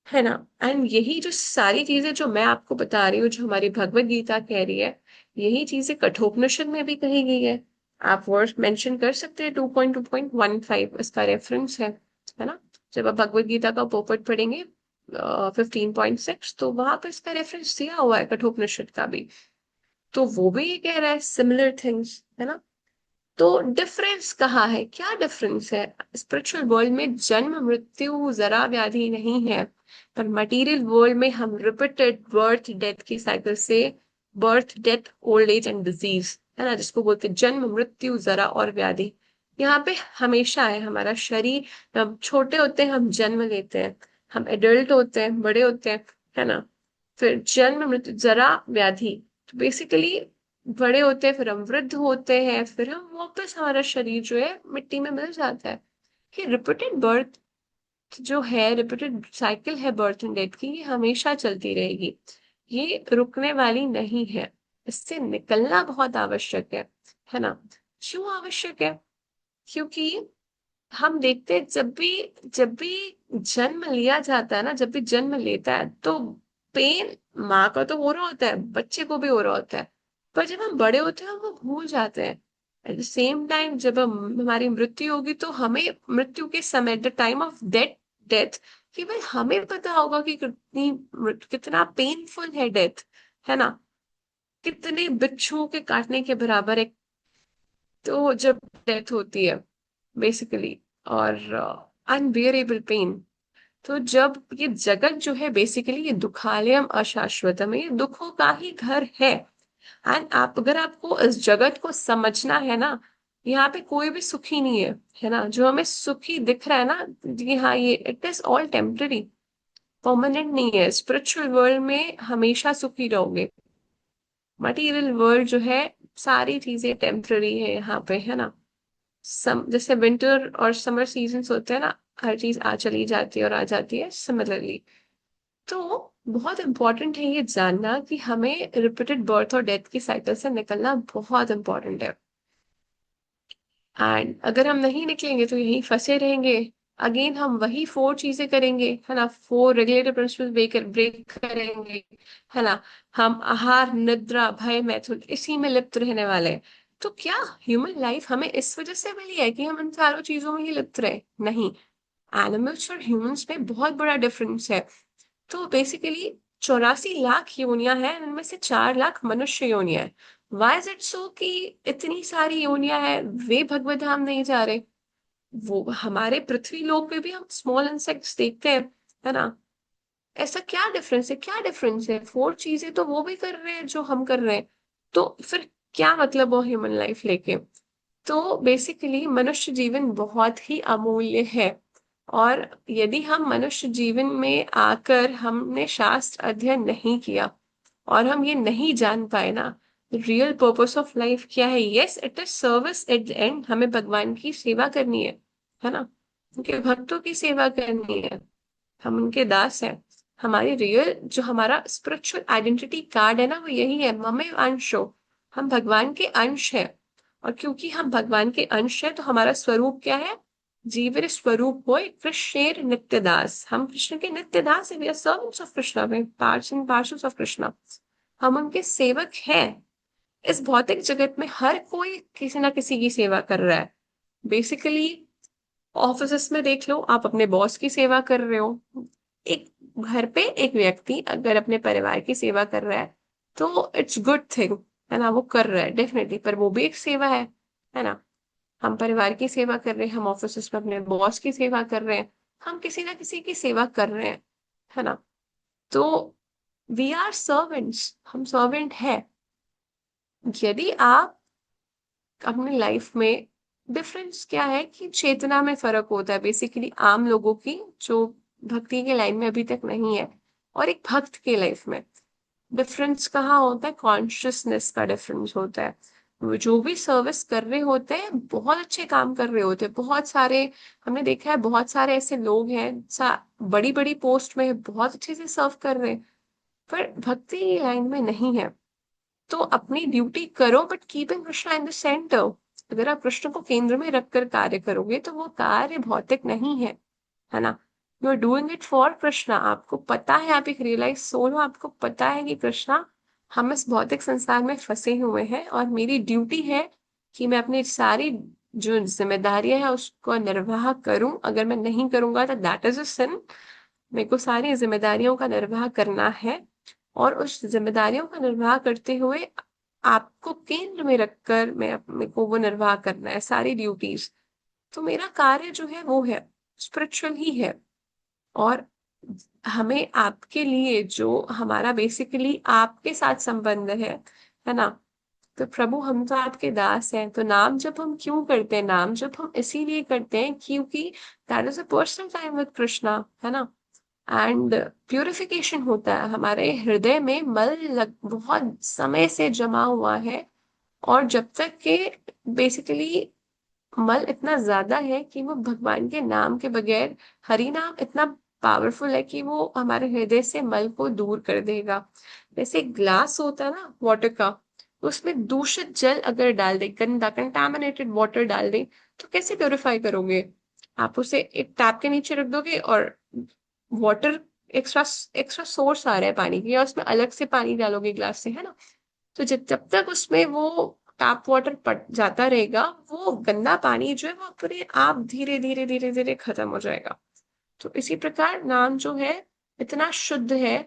है ना। एंड यही जो सारी चीजें जो मैं आपको बता रही हूँ, जो हमारी भगवत गीता कह रही है, यही चीजें कठोपनिषद में भी कही गई है। आप वर्ड मेंशन कर सकते हैं, 2.2.15 इसका रेफरेंस है ना। जब आप भगवत गीता का पोपट पढ़ेंगे 15.6, तो वहां पर इसका रेफरेंस दिया हुआ है कठोपनिषद का भी। तो वो भी ये कह रहा है सिमिलर थिंग्स, है ना। तो डिफरेंस कहाँ है? क्या डिफरेंस है? स्पिरिचुअल वर्ल्ड में जन्म मृत्यु जरा व्याधि नहीं है, पर मटेरियल वर्ल्ड में हम रिपीटेड बर्थ डेथ की साइकिल से, birth death old age and disease, है ना, जिसको बोलते हैं जन्म मृत्यु जरा और व्याधि, यहाँ पे हमेशा है। हमारा शरीर, हम छोटे होते हैं हम जन्म लेते हैं, हम एडल्ट होते हैं, बड़े होते हैं, है ना। फिर जन्म मृत्यु जरा व्याधि, तो बेसिकली बड़े होते हैं, फिर हम वृद्ध होते हैं, फिर हम वापस, हमारा शरीर जो है मिट्टी में मिल जाता है। ये रिपीटेड बर्थ जो है, रिपीटेड साइकिल है बर्थ एंड डेथ की, ये हमेशा चलती रहेगी, ये रुकने वाली नहीं है। इससे निकलना बहुत आवश्यक है ना। क्यों आवश्यक है? क्योंकि हम देखते हैं जब भी जन्म लिया जाता है ना, जब भी जन्म लेता है तो पेन माँ का तो हो रहा होता है, बच्चे को भी हो रहा होता है। पर जब हम बड़े होते हैं हम वो भूल जाते हैं। एट द सेम टाइम जब हमारी मृत्यु होगी तो हमें मृत्यु के समय, the time of death, death केवल हमें पता होगा कि कितना पेनफुल है डेथ, है ना, कितने बिच्छू के काटने के बराबर है। तो जब डेथ होती है बेसिकली, और अनबियरेबल पेन, तो जब ये जगत जो है बेसिकली ये दुखालयम अशाश्वतम है, ये दुखों का ही घर है। एंड आप, अगर आपको इस जगत को समझना है ना, यहाँ पे कोई भी सुखी नहीं है ना, जो हमें सुखी दिख रहा है ना, जी हाँ, ये it is all temporary, permanent नहीं है। स्पिरिचुअल वर्ल्ड में हमेशा सुखी रहोगे, मटेरियल वर्ल्ड जो है सारी चीजें टेम्पररी है यहाँ पे, है ना। जैसे विंटर और समर सीजन्स होते हैं ना, हर चीज आ चली जाती है और आ जाती है सिमिलरली। तो बहुत इंपॉर्टेंट है ये जानना कि हमें रिपीटेड बर्थ और डेथ की साइकिल से निकलना बहुत इंपॉर्टेंट है। एंड अगर हम नहीं निकलेंगे तो यहीं फंसे रहेंगे। अगेन हम वही फोर चीजें करेंगे, है ना, फोर रेगुलेटरी प्रिंसिपल ब्रेक करेंगे, है ना। हम आहार, निद्रा, भय, मैथुन इसी में लिप्त रहने वाले हैं। तो क्या ह्यूमन लाइफ हमें इस वजह से मिली है कि हम इन चारों चीजों में ही लिप्त रहे? नहीं। एनिमल्स और ह्यूमंस में बहुत बड़ा डिफरेंस है। तो बेसिकली 84 लाख योनियां हैं, इनमें से 4 लाख मनुष्य योनियां हैं। वाई इज इट सो कि इतनी सारी योनियां हैं, वे भगवत धाम नहीं जा रहे? वो हमारे पृथ्वी लोक पे भी हम स्मॉल इंसेक्ट्स देखते हैं, है ना। ऐसा क्या डिफरेंस है? क्या डिफरेंस है? फोर चीजें तो वो भी कर रहे हैं जो हम कर रहे हैं। तो फिर क्या मतलब वो ह्यूमन लाइफ लेके? तो बेसिकली मनुष्य जीवन बहुत ही अमूल्य है। और यदि हम मनुष्य जीवन में आकर हमने शास्त्र अध्ययन नहीं किया और हम ये नहीं जान पाए ना, रियल पर्पस ऑफ लाइफ क्या है, yes it is service at the end, हमें भगवान की सेवा करनी है ना, उनके भक्तों की सेवा करनी है, हम उनके दास हैं। हमारी रियल जो हमारा स्पिरिचुअल आइडेंटिटी कार्ड है ना, वो यही है, ममे अंशो, हम भगवान के अंश है। और क्योंकि हम भगवान के अंश है तो हमारा स्वरूप क्या है? जीवन स्वरूप हो कृष्ण नित्य दास, हम कृष्ण के नित्य दास है, we are servants of Krishna, वे पार्षद ऑफ कृष्णा, हम उनके सेवक हैं। इस भौतिक जगत में हर कोई किसी ना किसी की सेवा कर रहा है बेसिकली। ऑफिस में देख लो, आप अपने बॉस की सेवा कर रहे हो। एक घर पे एक व्यक्ति अगर अपने परिवार की सेवा कर रहा है तो इट्स गुड थिंग, है ना, वो कर रहा है डेफिनेटली, पर वो भी एक सेवा है ना। हम परिवार की सेवा कर रहे हैं, हम ऑफिस में अपने बॉस की सेवा कर रहे हैं, हम किसी ना किसी की सेवा कर रहे हैं, है ना। तो वी आर सर्वेंट्स, हम सर्वेंट है। यदि आप अपनी लाइफ में, डिफरेंस क्या है कि चेतना में फर्क होता है बेसिकली आम लोगों की जो भक्ति के लाइन में अभी तक नहीं है, और एक भक्त के लाइफ में डिफरेंस कहाँ होता है? कॉन्शियसनेस का डिफरेंस होता है। वो जो भी सर्विस कर रहे होते हैं बहुत अच्छे काम कर रहे होते हैं, बहुत सारे, हमने देखा है बहुत सारे ऐसे लोग हैं बड़ी बड़ी पोस्ट में बहुत अच्छे से सर्व कर रहे हैं, पर भक्ति लाइन में नहीं है। तो अपनी ड्यूटी करो but keeping Krishna in the centre. अगर आप कृष्ण को केंद्र में रखकर कार्य करोगे तो वो कार्य भौतिक नहीं है ना। You are doing it for Krishna, आपको पता है आप एक रियलाइज सोल हो, आपको पता है कि कृष्णा, हम इस भौतिक संसार में फंसे हुए हैं और मेरी ड्यूटी है कि मैं अपनी सारी जो जिम्मेदारियां हैं उसको निर्वाह करूं। अगर मैं नहीं करूंगा तो दैट इज अ सिन। मेरे को सारी जिम्मेदारियों का निर्वाह करना है, और उस जिम्मेदारियों का निर्वाह करते हुए आपको केंद्र में रखकर मैं मेरे को वो निर्वाह करना है सारी ड्यूटीज। तो मेरा कार्य जो है वो है स्पिरिचुअल ही है। और हमें आपके लिए जो हमारा बेसिकली आपके साथ संबंध है ना। तो प्रभु हम तो आपके दास हैं, तो नाम जब हम क्यों करते हैं? नाम जब हम इसीलिए करते हैं क्योंकि that is a personal time with Krishna, है ना। एंड प्यूरिफिकेशन होता है, हमारे हृदय में बहुत समय से जमा हुआ है, और जब तक के बेसिकली मल इतना ज्यादा है कि वो भगवान के नाम के बगैर, हरि नाम इतना पावरफुल है कि वो हमारे हृदय से मल को दूर कर देगा। जैसे ग्लास होता है ना वाटर का, उसमें दूषित जल अगर डाल दे, गंदा कंटामिनेटेड वाटर डाल दे, तो कैसे प्योरीफाई करोगे? आप उसे एक टैप के नीचे रख दोगे और वाटर, एक्स्ट्रा एक्स्ट्रा सोर्स आ रहा है पानी की, या उसमें अलग से पानी डालोगे ग्लास से, है ना। तो जब जब तक उसमें वो टैप वाटर पट जाता रहेगा, वो गंदा पानी जो है वो अपने आप धीरे धीरे धीरे धीरे खत्म हो जाएगा। तो इसी प्रकार नाम जो है इतना शुद्ध है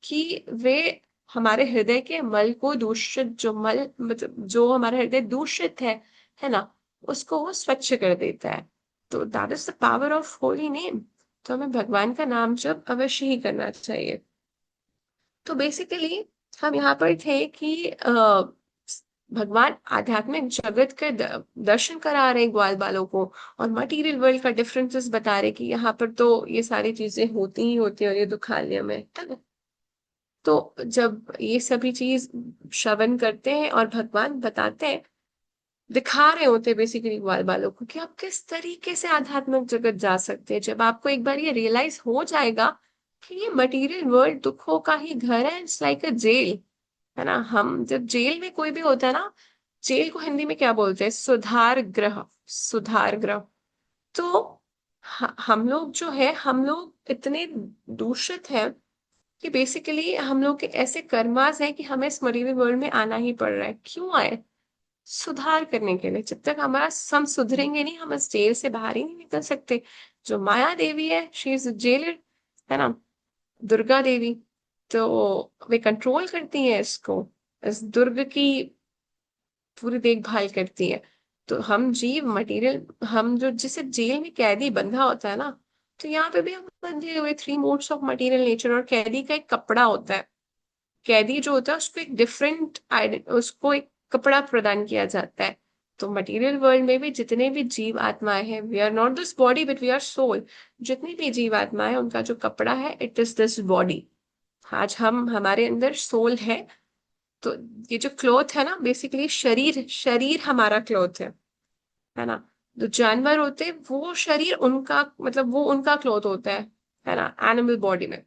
कि वे हमारे हृदय के मल को दूषित, जो मल मतलब जो हमारा हृदय दूषित है ना, उसको वो स्वच्छ कर देता है। तो that is the power of holy name. तो हमें भगवान का नाम जप अवश्य ही करना चाहिए। तो बेसिकली हम यहाँ पर थे कि भगवान आध्यात्मिक जगत के दर्शन करा रहे हैं ग्वाल बालों को, और मटेरियल वर्ल्ड का डिफरेंसेस बता रहे कि यहाँ पर तो ये सारी चीजें होती ही होती है और ये दुखालय में है ना। तो जब ये सभी चीज श्रवण करते हैं और भगवान बताते हैं, दिखा रहे होते हैं बेसिकली ग्वाल बालों को कि आप किस तरीके से आध्यात्मिक जगत जा सकते हैं। जब आपको एक बार ये रियलाइज हो जाएगा कि ये मटेरियल वर्ल्ड दुखों का ही घर है, इट्स लाइक अ जेल, है ना। हम जब जेल में कोई भी होता है ना, जेल को हिंदी में क्या बोलते हैं, सुधार गृह, सुधार गृह। तो हम लोग जो है, हम लोग इतने दूषित हैं कि बेसिकली हम लोग के ऐसे कर्मास हैं कि हमें इस मटेरियल वर्ल्ड में आना ही पड़ रहा है। क्यों आए? सुधार करने के लिए। जब तक हमारा हम सुधरेंगे नहीं, हम इस जेल से बाहर ही नहीं निकल सकते। जो माया देवी है, शी इज जेलर, है ना, दुर्गा देवी। तो वे कंट्रोल करती है इसको, इस दुर्ग की पूरी देखभाल करती है। तो हम जीव मटेरियल, हम जो जिसे जेल में कैदी बंधा होता है ना, तो यहाँ पे भी हम बंधे हुए three modes of material nature. और कैदी का एक कपड़ा होता है, कैदी जो होता है उसको एक डिफरेंट, उसको एक कपड़ा प्रदान किया जाता है। तो मटेरियल वर्ल्ड में भी जितने भी जीव आत्माएं हैं, we are not this body but we are soul. जितनी भी जीव आत्माएं, उनका जो कपड़ा है इट इज दिस बॉडी। आज हम, हमारे अंदर सोल है। तो ये जो क्लोथ है ना, बेसिकली शरीर, शरीर हमारा क्लोथ है ना। जो जानवर होते हैं वो शरीर उनका, मतलब वो उनका क्लोथ होता है ना, एनिमल बॉडी में।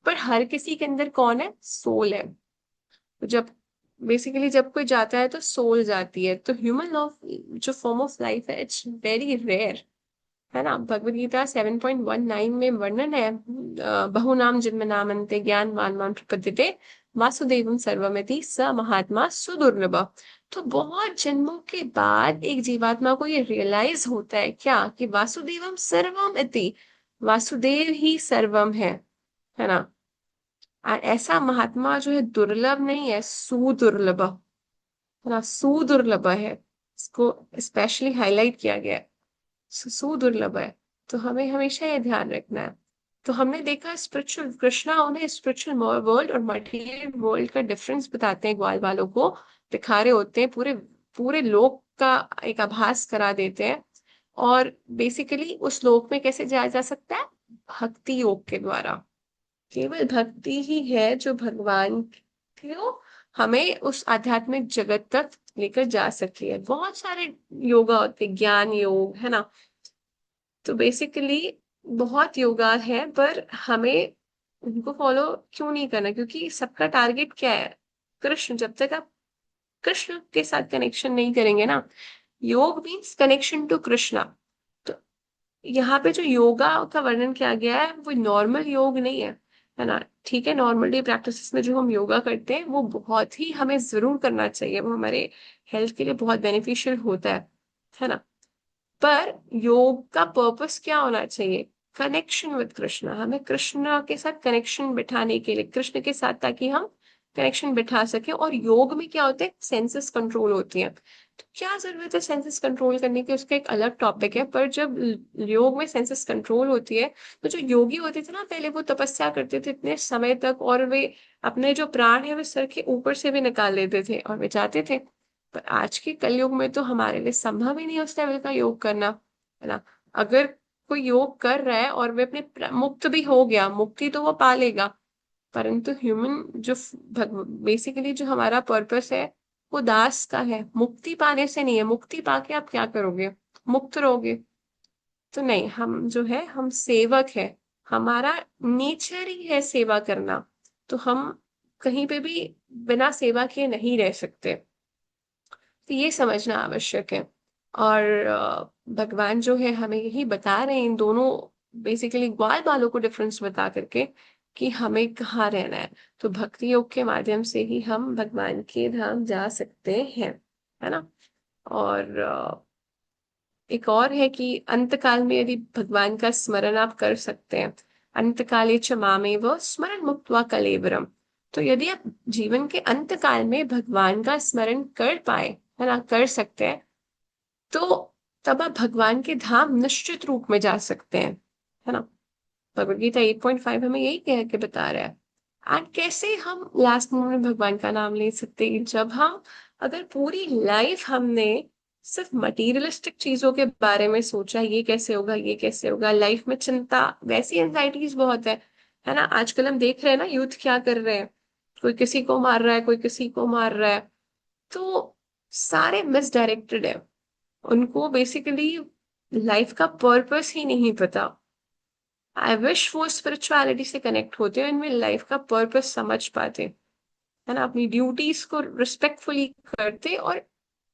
पर हर किसी के अंदर कौन है? सोल है। तो जब बेसिकली जब कोई जाता है तो सोल जाती है। तो ह्यूमन लव जो फॉर्म ऑफ लाइफ है, इट्स वेरी रेयर, है ना। भगवद गीता 7.19 में वर्णन है, बहुनाम जन्म नामन्ते ज्ञानवान माम प्रपद्यते वासुदेवम सर्वमिति स महात्मा सुदुर्लभ। तो बहुत जन्मों के बाद एक जीवात्मा को ये रियलाइज होता है क्या, कि वासुदेवम सर्वम इति, वासुदेव ही सर्वम है ना। और ऐसा महात्मा जो है दुर्लभ नहीं है, सुदुर्लभ, है ना, सुदुर्लभ है। इसको स्पेशली हाईलाइट किया गया है, सुदुर्लभ है। तो हमें हमेशा ये ध्यान रखना है। तो हमने देखा स्पिरिचुअल कृष्णा उन्हें स्पिरिचुअल वर्ल्ड और मटेरियल वर्ल्ड का डिफरेंस बताते हैं, ग्वाल वालों को दिखा रहे होते हैं, पूरे पूरे लोक का एक आभास करा देते हैं। और बेसिकली उस लोक में कैसे जाया जा सकता है? भक्ति योग के द्वारा। केवल भक्ति ही है जो भगवान को हमें उस आध्यात्मिक जगत तक लेकर जा सकती है। बहुत सारे योगा होते हैं, ज्ञान योग, है ना। तो बेसिकली बहुत योगा है, पर हमें उनको फॉलो क्यों नहीं करना? क्योंकि सबका टारगेट क्या है? कृष्ण। जब तक आप कृष्ण के साथ कनेक्शन नहीं करेंगे ना, योग मीन्स कनेक्शन टू कृष्णा। तो यहाँ पे जो योगा का वर्णन किया गया है वो नॉर्मल योग नहीं है ना। ठीक है, नॉर्मल डे प्रैक्टिसेस में जो हम योगा करते हैं वो बहुत ही हमें जरूर करना चाहिए, वो हमारे हेल्थ के लिए बहुत बेनिफिशियल होता है ना। पर योग का पर्पस क्या होना चाहिए? Connection with Krishna. हमें कृष्ण के साथ कनेक्शन बिठाने के लिए, कृष्ण के साथ, ताकि हम कनेक्शन बिठा सके। और योग में क्या होता है? सेंसेस कंट्रोल होती है। तो क्या जरूरत है सेंसेस कंट्रोल करने की, उसका एक अलग टॉपिक है। पर जब योग में सेंसेस कंट्रोल होती है, तो जो योगी होते थे ना पहले, वो तपस्या करते थे इतने समय तक, और वे अपने जो प्राण है वे सर के ऊपर से भी निकाल लेते थे और वे जाते थे। पर आज के कलयुग में तो हमारे लिए संभव ही नहीं है उस लेवल का योग करना, है ना। अगर कोई योग कर रहा है और वे अपने मुक्त भी हो गया, मुक्ति तो वो पा लेगा, परंतु ह्यूमन जो बेसिकली जो हमारा पर्पस है वो दास का है, मुक्ति पाने से नहीं है। मुक्ति पाके आप क्या करोगे? मुक्त रहोगे? तो नहीं, हम जो है हम सेवक है, हमारा नेचर ही है सेवा करना। तो हम कहीं पे भी बिना सेवा किए नहीं रह सकते। तो ये समझना आवश्यक है। और भगवान जो है हमें यही बता रहे हैं इन दोनों, बेसिकली ग्वाल बालों को डिफरेंस बता करके, कि हमें कहाँ रहना है। तो भक्ति योग के माध्यम से ही हम भगवान के धाम जा सकते हैं, है ना। और एक और है कि अंत काल में यदि भगवान का स्मरण आप कर सकते हैं, अंत काले च मामेव स्मरण मुक्त्वा कलेवरम। तो यदि आप जीवन के अंत काल में भगवान का स्मरण कर पाए, है ना, कर सकते हैं, तो तब आप भगवान के धाम निश्चित रूप में जा सकते हैं, है ना। भगवद गीता 8.5 हमें यही कह के बता रहा है। एंड कैसे हम लास्ट मोमेंट में भगवान का नाम ले सकते हैं, जब हम, अगर पूरी लाइफ हमने सिर्फ मटेरियलिस्टिक चीजों के बारे में सोचा, ये कैसे होगा, ये कैसे होगा, लाइफ में चिंता, वैसी एंजाइटीज बहुत है ना। आजकल हम देख रहे हैं ना, यूथ क्या कर रहे हैं, कोई किसी को मार रहा है, कोई किसी को मार रहा है। तो सारे मिसडायरेक्टेड है, उनको बेसिकली लाइफ का पर्पस ही नहीं पता। आई विश वो स्पिरिचुअलिटी से कनेक्ट होते हैं, इनमें लाइफ का पर्पस समझ पाते, है ना, अपनी ड्यूटीज को रिस्पेक्टफुली करते, और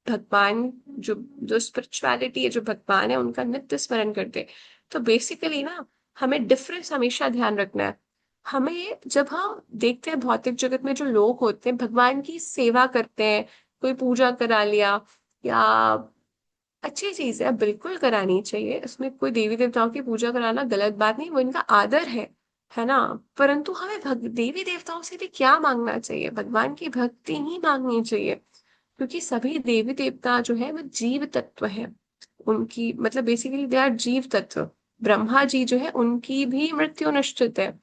भगवान, जो जो स्पिरिचुअलिटी है, जो भगवान है, उनका नित्य स्मरण करते। तो बेसिकली ना, हमें डिफरेंस हमेशा ध्यान रखना है। हमें, जब हम देखते हैं भौतिक जगत में जो लोग होते हैं भगवान की सेवा करते हैं, कोई पूजा करा लिया, या अच्छी चीज है, बिल्कुल करानी चाहिए, इसमें कोई देवी देवताओं की पूजा कराना गलत बात नहीं, वो इनका आदर है ना। परंतु हमें देवी देवताओं से भी क्या मांगना चाहिए, भगवान की भक्ति ही मांगनी चाहिए। क्योंकि सभी देवी देवता जो है वो जीव तत्व है, उनकी मतलब बेसिकली दे आर जीव तत्व। ब्रह्मा जी जो है उनकी भी मृत्यु निश्चित है,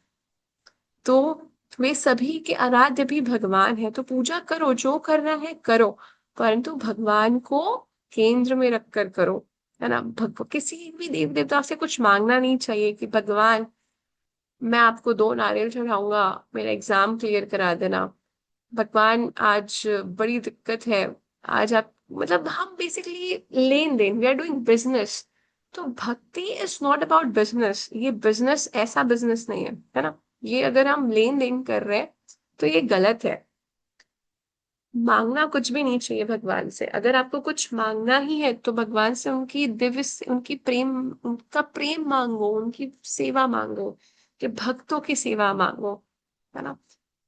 तो वे सभी के आराध्य भी भगवान है। तो पूजा करो, जो करना है करो, परंतु भगवान को केंद्र में रखकर करो, है ना। किसी भी देव देवता से कुछ मांगना नहीं चाहिए कि भगवान, मैं आपको 2 नारियल चढ़ाऊंगा, मेरा एग्जाम क्लियर करा देना। भगवान आज बड़ी दिक्कत है, आज आप, मतलब हम बेसिकली लेन देन, वी आर डूइंग बिजनेस। तो bhakti is not about business, ये बिजनेस ऐसा बिजनेस नहीं है ना। ये अगर हम लेन देन कर रहे हैं तो ये गलत है। मांगना कुछ भी नहीं चाहिए भगवान से। अगर आपको कुछ मांगना ही है तो भगवान से उनकी दिव्य उनकी प्रेम, उनका प्रेम मांगो, उनकी सेवा मांगो, कि भक्तों की सेवा मांगो, है ना।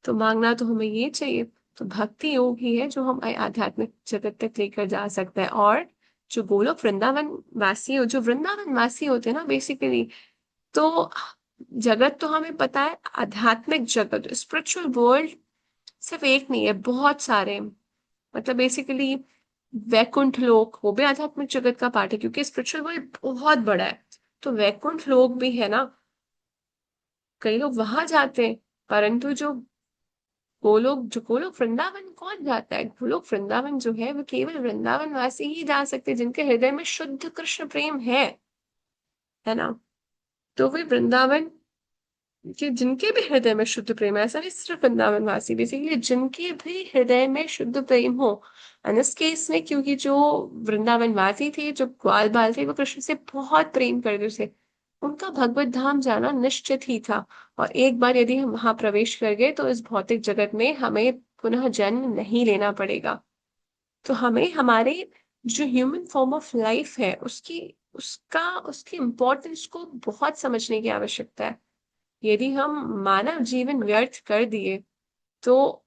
तो मांगना तो हमें ये चाहिए। तो भक्ति योग ही है जो हम आध्यात्मिक जगत तक लेकर जा सकते हैं। और जो गोलोक वृंदावन वासी हो, जो वृंदावन वासी होते हैं ना बेसिकली, तो जगत तो हमें पता है, आध्यात्मिक जगत, स्पिरिचुअल वर्ल्ड सिर्फ एक नहीं है, बहुत सारे हैं। मतलब बेसिकली वैकुंठ लोक, वो भी आध्यात्मिक जगत का पार्ट है, क्योंकि स्पिरिचुअल वर्ल्ड बहुत बड़ा है। तो वैकुंठ लोक भी है ना, कई लोग वहां जाते हैं। परंतु जो गोलोक वृंदावन कौन जाता है, गोलोक वृंदावन जो है वो केवल वृंदावन वासी ही जा सकते हैं, जिनके हृदय में शुद्ध कृष्ण प्रेम है ना। तो वे वृंदावन कि जिनके भी हृदय में शुद्ध प्रेम है, ऐसा नहीं सिर्फ वृंदावन वासी, बेसिकली जिनके भी हृदय में शुद्ध प्रेम हो। एंड इस केस में, क्योंकि जो वृंदावन वासी थे, जो ग्वाल बाल थे, वो कृष्ण से बहुत प्रेम करते थे, उनका भगवत धाम जाना निश्चित ही था। और एक बार यदि हम वहां प्रवेश कर गए तो इस भौतिक जगत में हमें पुनः जन्म नहीं लेना पड़ेगा। तो हमें हमारे जो ह्यूमन फॉर्म ऑफ लाइफ है, उसकी इम्पोर्टेंस को बहुत समझने की आवश्यकता है। यदि हम मानव जीवन व्यर्थ कर दिए तो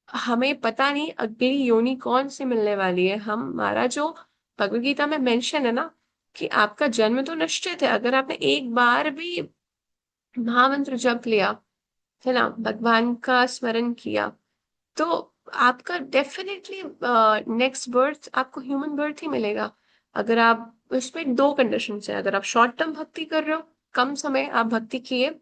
हमें पता नहीं अगली योनि कौन से मिलने वाली है। हमारा जो भगवत गीता में मेंशन है ना, कि आपका जन्म तो निश्चित है, अगर आपने एक बार भी महामंत्र जप लिया, है ना, भगवान का स्मरण किया, तो आपका डेफिनेटली नेक्स्ट बर्थ आपको ह्यूमन बर्थ ही मिलेगा। अगर आप, उसमें 2 कंडीशन है, अगर आप शॉर्ट टर्म भक्ति कर रहे हो, कम समय आप भक्ति किए,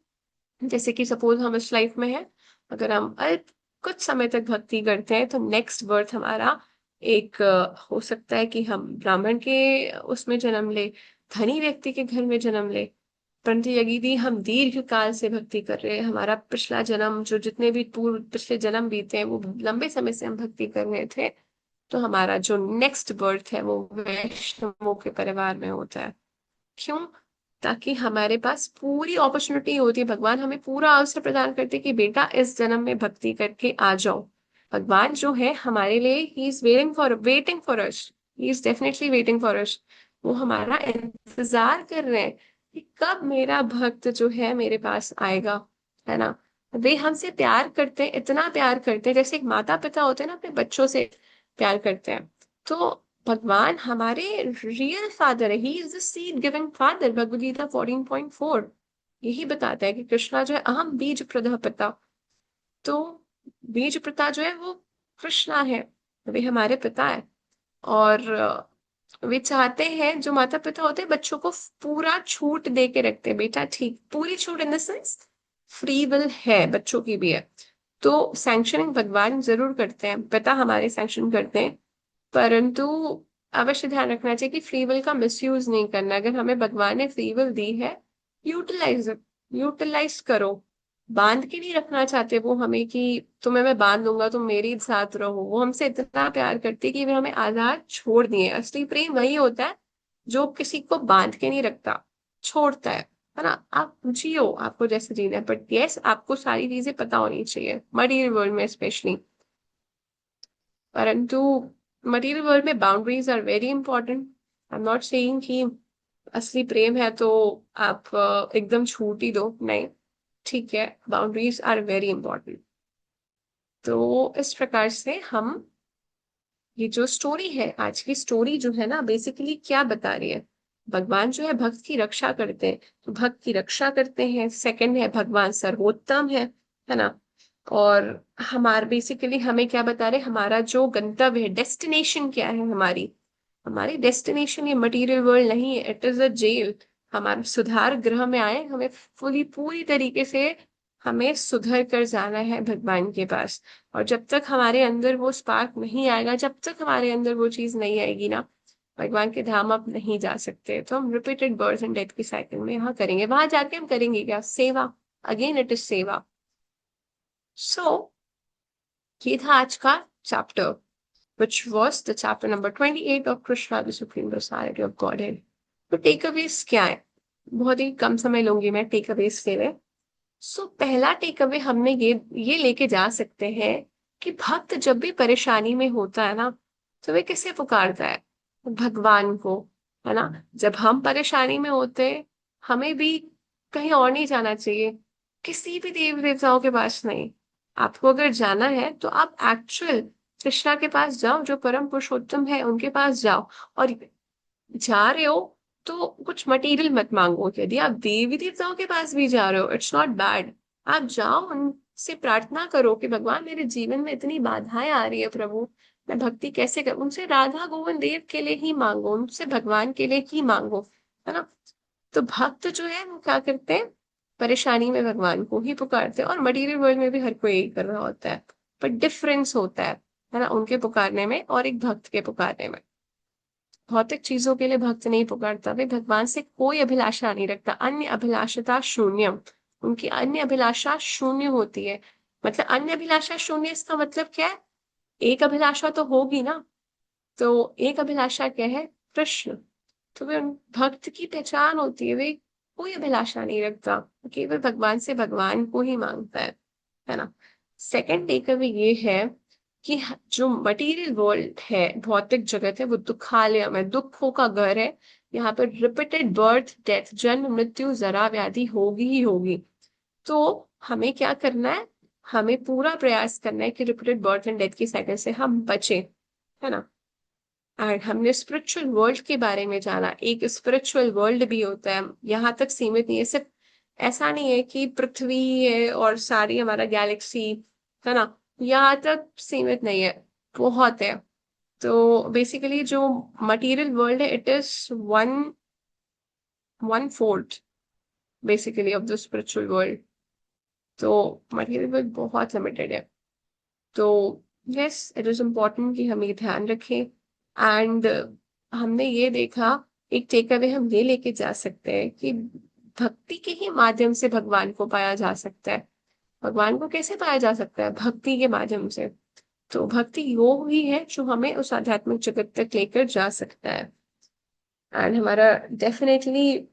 जैसे कि सपोज हम इस लाइफ में हैं, अगर हम अल्प कुछ समय तक भक्ति करते हैं, तो नेक्स्ट बर्थ हमारा एक हो सकता है कि हम ब्राह्मण के उसमें जन्म ले, धनी व्यक्ति के घर में जन्म ले। परंतु यदि हम दीर्घ काल से भक्ति कर रहे हैं, हमारा पिछला जन्म, जो जितने भी पूर्व पिछले जन्म बीते हैं, वो लंबे समय से हम भक्ति कर रहे थे, तो हमारा जो नेक्स्ट बर्थ है वो वैष्णवों के परिवार में होता है। क्यों? ताकि हमारे पास पूरी अपॉर्चुनिटी होती है, भगवान हमें पूरा अवसर प्रदान करते हैं कि बेटा इस जन्म में भक्ति करके आ जाओ। भगवान जो है हमारे लिए, he is waiting for us, he is definitely waiting for us. वो हमारा इंतजार कर रहे हैं कि कब मेरा भक्त जो है मेरे पास आएगा, है ना। वे हमसे प्यार करते हैं, इतना प्यार करते हैं, जैसे एक माता पिता होते हैं ना अपने बच्चों से प्यार करते हैं। तो भगवान हमारे रियल फादर है, he is the seed giving father. Bhagavad Gita 14.4 यही बताता है कि कृष्णा जो है अहम बीज प्रदः पिता। तो बीज पिता जो है वो कृष्णा है, वे हमारे पिता है। और वे चाहते हैं, जो माता पिता होते हैं बच्चों को पूरा छूट दे के रखते हैं, बेटा ठीक, पूरी छूट in the sense free will है, बच्चों की भी है। तो सैंक्शनिंग भगवान जरूर करते हैं, पिता हमारे सैंक्शन करते हैं, परंतु अवश्य ध्यान रखना चाहिए कि फ्री विल का मिसयूज नहीं करना। अगर हमें भगवान ने फ्री विल दी है, यूटिलाइज यूटिलाइज करो। बांध के नहीं रखना चाहते वो हमें कि तुम्हें मैं बांध दूंगा तुम मेरे साथ रहो। वो हमसे इतना प्यार करती है कि वे हमें आजाद छोड़ दिए। असली प्रेम वही होता है जो किसी को बांध के नहीं रखता, छोड़ता है ना। आप जियो, आपको जैसे जीना है, बट यस आपको सारी चीजें पता होनी चाहिए, मटेरियल वर्ल्ड में स्पेशली। परंतु मटेरियल वर्ल्ड में boundaries are very important. I am not saying कि असली प्रेम है तो आप एकदम छूट ही दो, नहीं, ठीक है, बाउंड्रीज आर वेरी इंपॉर्टेंट। तो इस प्रकार से हम, ये जो स्टोरी है, आज की स्टोरी जो है ना, बेसिकली क्या बता रही है, भगवान जो है भक्त की रक्षा करते हैं, तो भक्त की रक्षा करते हैं। सेकंड है भगवान सर्वोत्तम है ना। और हमारे बेसिकली हमें क्या बता रहे, हमारा जो गंतव्य है, डेस्टिनेशन क्या है हमारी, हमारी डेस्टिनेशन ये मटेरियल वर्ल्ड नहीं है, इट इज अ जेल। हमारे सुधार गृह में आए, हमें फुली पूरी तरीके से हमें सुधर कर जाना है भगवान के पास। और जब तक हमारे अंदर वो स्पार्क नहीं आएगा, जब तक हमारे अंदर वो चीज नहीं आएगी ना, भगवान के धाम आप नहीं जा सकते। तो हम रिपीटेड बर्थ एंड डेथ की साइकिल में यहाँ करेंगे, वहां जाके हम करेंगे क्या, सेवा। अगेन इट इज सेवा। सो ये था आज का chapter, which was the chapter number 28 of Krishna, the Supreme Personality of Godhead. तो टेक अवेज क्या है, बहुत ही कम समय लूंगी मैं टेक अवेज के लिए। सो पहला टेक अवे हमने ये लेके जा सकते हैं कि भक्त जब भी परेशानी में होता है ना, तो वे किसे पुकारता है, भगवान को, है ना। जब हम परेशानी में होते हैं, हमें भी कहीं और नहीं जाना चाहिए, किसी भी देवी देवताओं के पास नहीं। आपको अगर जाना है तो आप एक्चुअल कृष्णा के पास जाओ, जो परम पुरुषोत्तम है उनके पास जाओ। और जा रहे हो तो कुछ मटेरियल मत मांगो। यदि आप देवी देवताओं के पास भी जा रहे हो, इट्स नॉट बैड, आप जाओ, उनसे प्रार्थना करो कि भगवान मेरे जीवन में इतनी बाधाएं आ रही है प्रभु, मैं भक्ति कैसे करूं। उनसे राधा गोविंद देव के लिए ही मांगो, उनसे भगवान के लिए ही मांगो, है ना। तो भक्त जो है वो क्या करते हैं, परेशानी में भगवान को ही पुकारते हैं। और मटेरियल वर्ल्ड में भी हर कोई यही कर रहा होता है, पर डिफरेंस होता है ना, उनके पुकारने में और एक भक्त के पुकारने में। भौतिक चीजों के लिए भक्त नहीं पुकारता, वे भगवान से कोई अभिलाषा नहीं रखता, अन्य अभिलाषता शून्यम। उनकी अन्य अभिलाषा शून्य होती है। मतलब अन्य अभिलाषा शून्य, इसका मतलब क्या है, एक अभिलाषा तो होगी ना। तो एक अभिलाषा क्या है, कृष्ण। तो वे उन भक्त की पहचान होती है, वे कोई अभिलाषा नहीं रखता, केवल भगवान से भगवान को ही मांगता है ना। सेकंड टेक अवे ये है कि जो मटेरियल वर्ल्ड है, भौतिक जगत है, वो दुखालयम है, दुखों का घर है। यहाँ पर रिपीटेड बर्थ डेथ, जन्म मृत्यु जरा व्याधि होगी ही होगी। तो हमें क्या करना है, हमें पूरा प्रयास करना है कि रिपीटेड बर्थ एंड डेथ की साइकिल से हम बचे, है ना। एंड हमने स्पिरिचुअल वर्ल्ड के बारे में जाना, एक स्पिरिचुअल वर्ल्ड भी होता है, यहाँ तक सीमित नहीं है। सिर्फ ऐसा नहीं है कि पृथ्वी है और सारी हमारा गैलेक्सी, है ना, यहाँ तक सीमित नहीं है, बहुत है। तो बेसिकली जो मटेरियल वर्ल्ड है, it is one one fourth basically of the spiritual world. तो मटेरियल वर्ल्ड बहुत लिमिटेड है। तो यस इट इज इम्पोर्टेंट कि हम ये ध्यान रखें। एंड हमने ये देखा, एक टेक अवे हम ये लेके जा सकते हैं कि भक्ति के ही माध्यम से भगवान को पाया जा सकता है। भगवान को कैसे पाया जा सकता है, भक्ति के माध्यम से। तो भक्ति योग ही है जो हमें उस आध्यात्मिक जगत तक लेकर जा सकता है। एंड हमारा डेफिनेटली,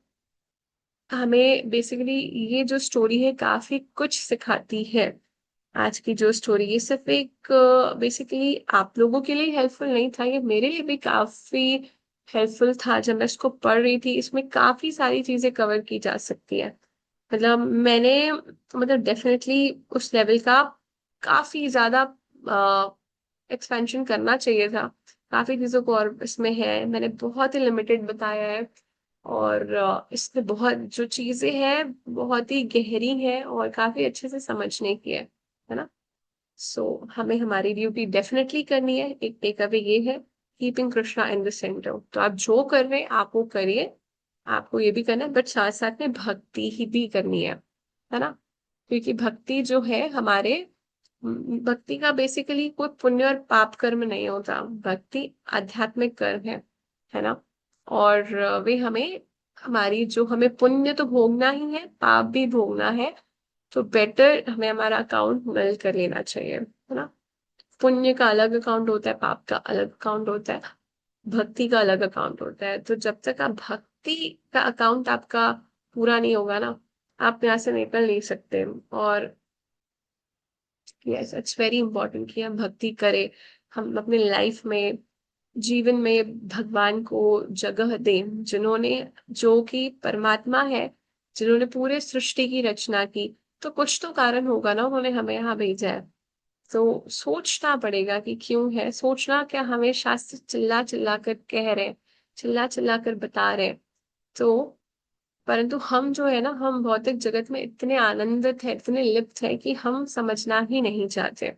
हमें बेसिकली ये जो स्टोरी है काफी कुछ सिखाती है। आज की जो स्टोरी, ये सिर्फ एक बेसिकली आप लोगों के लिए हेल्पफुल नहीं था, ये मेरे लिए भी काफी हेल्पफुल था। जब मैं इसको पढ़ रही थी, इसमें काफी सारी चीजें कवर की जा सकती है। मतलब मैंने, मतलब डेफिनेटली उस लेवल का काफी ज्यादा एक्सपेंशन करना चाहिए था, काफी चीजों को और इसमें है, मैंने बहुत ही लिमिटेड बताया है। और इसमें बहुत जो चीजें हैं बहुत ही गहरी है और काफी अच्छे से समझने की है ना। सो हमें हमारी ड्यूटी डेफिनेटली करनी है। एक टेक अवे ये है, keeping Krishna in the centre. तो आप जो कर रहे हैं आप वो करिए, आपको ये भी करना है, बट साथ साथ में भक्ति ही भी करनी है ना। क्योंकि भक्ति जो है हमारे भक्ति का बेसिकली कोई पुण्य और पाप कर्म नहीं होता, भक्ति आध्यात्मिक कर्म है ना। और वे हमें हमारी जो हमें पुण्य तो भोगना ही है, पाप भी भोगना है। तो बेटर हमें हमारा अकाउंट नल कर लेना चाहिए, है ना। पुण्य का अलग अकाउंट होता है, पाप का अलग अकाउंट होता है, भक्ति का अलग अकाउंट होता है। तो जब तक आप भक्ति का अकाउंट आपका पूरा नहीं होगा ना, आप यहाँ से निकल नहीं सकते। और यस, इट्स वेरी इंपॉर्टेंट कि हम भक्ति करें, हम अपने लाइफ में, जीवन में भगवान को जगह दें, जिन्होंने, जो कि परमात्मा है, जिन्होंने पूरे सृष्टि की रचना की। तो कुछ तो कारण होगा ना, उन्होंने हमें यहाँ भेजा है। तो सोचना पड़ेगा कि क्यों है, सोचना क्या, हमें शास्त्र चिल्ला चिल्ला कर कह रहे हैं, चिल्ला चिल्ला कर बता रहे हैं। तो परंतु हम जो है ना, हम भौतिक जगत में इतने आनंदित है, इतने लिप्त है कि हम समझना ही नहीं चाहते।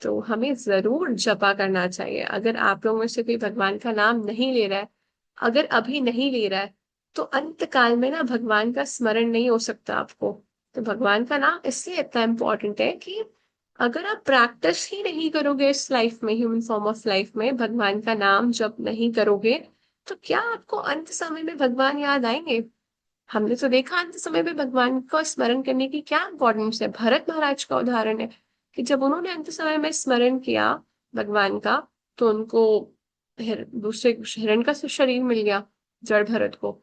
तो हमें जरूर जपा करना चाहिए। अगर आप लोगों में से कोई भगवान का नाम नहीं ले रहा है, अगर अभी नहीं ले रहा है, तो अंत काल में ना भगवान का स्मरण नहीं हो सकता आपको। तो भगवान का नाम इसलिए इतना इम्पोर्टेंट है कि अगर आप प्रैक्टिस ही नहीं करोगे इस लाइफ में, ह्यूमन फॉर्म ऑफ लाइफ में भगवान का नाम जप नहीं करोगे, तो क्या आपको अंत समय में भगवान याद आएंगे? हमने तो देखा अंत समय में भगवान का स्मरण करने की क्या इंपॉर्टेंस है। भरत महाराज का उदाहरण है कि जब उन्होंने अंत समय में स्मरण किया भगवान का, तो उनको दूसरे हिरण का शरीर मिल गया, जड़ भरत को।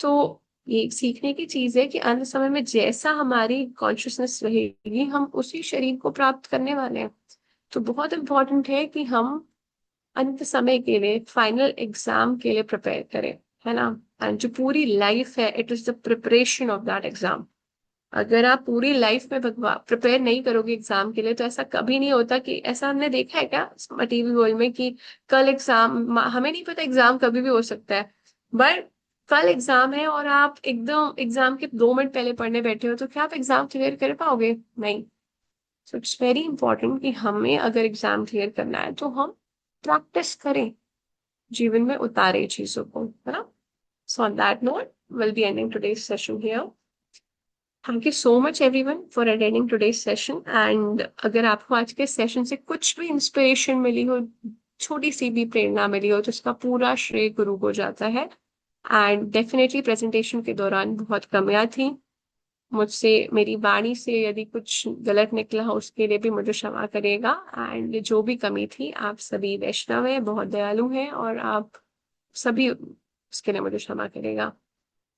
तो ये एक सीखने की चीज है कि अंत समय में जैसा हमारी कॉन्शियसनेस रहेगी, हम उसी शरीर को प्राप्त करने वाले हैं। तो बहुत इंपॉर्टेंट है कि हम अंत समय के लिए, फाइनल एग्जाम के लिए प्रिपेयर करें, है ना। एंड जो पूरी लाइफ है, it is the preparation of that exam. अगर आप पूरी लाइफ में भगवान प्रिपेयर नहीं करोगे एग्जाम के लिए, तो ऐसा कभी नहीं होता कि, ऐसा हमने देखा है क्या मटेरियल वर्ल्ड में कि कल एग्जाम, हमें नहीं पता एग्जाम कभी भी हो सकता है, बट कल एग्जाम है और आप एकदम एग्जाम के 2 मिनट पहले पढ़ने बैठे हो, तो क्या आप एग्जाम क्लियर कर पाओगे? नहीं। सो इट्स वेरी इंपॉर्टेंट कि हमें अगर एग्जाम क्लियर करना है तो हम प्रैक्टिस करें, जीवन में उतारे चीजों को, है ना। So on that note, will be ending today's session here. Thank you so much everyone for attending today's session. And अगर आपको आज के सेशन से कुछ भी इंस्पिरेशन मिली हो, छोटी सी भी प्रेरणा मिली हो, तो इसका पूरा श्रेय गुरु को जाता है। एंड डेफिनेटली प्रेजेंटेशन के दौरान बहुत कमियां थी मुझसे, मेरी वाणी से यदि कुछ गलत निकला हो उसके लिए भी मुझे क्षमा करिएगा। एंड जो भी कमी थी, आप सभी वैष्णव हैं, बहुत दयालु हैं, और आप सभी उसके लिए मुझे क्षमा करिएगा।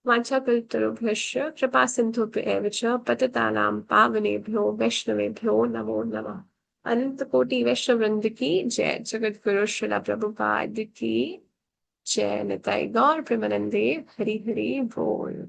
वाञ्छाकल्पतरुभ्यश्च कृपा सिन्धुभ्येव च पतितानां पावनेभ्यो वैष्णवेभ्यो नमो नमः। अनंत कोटि वैष्णव वृंद की जय। जगत गुरु श्रील प्रभुपाद की जय। निताई गौर प्रेमानंदे। हरि हरि बोल।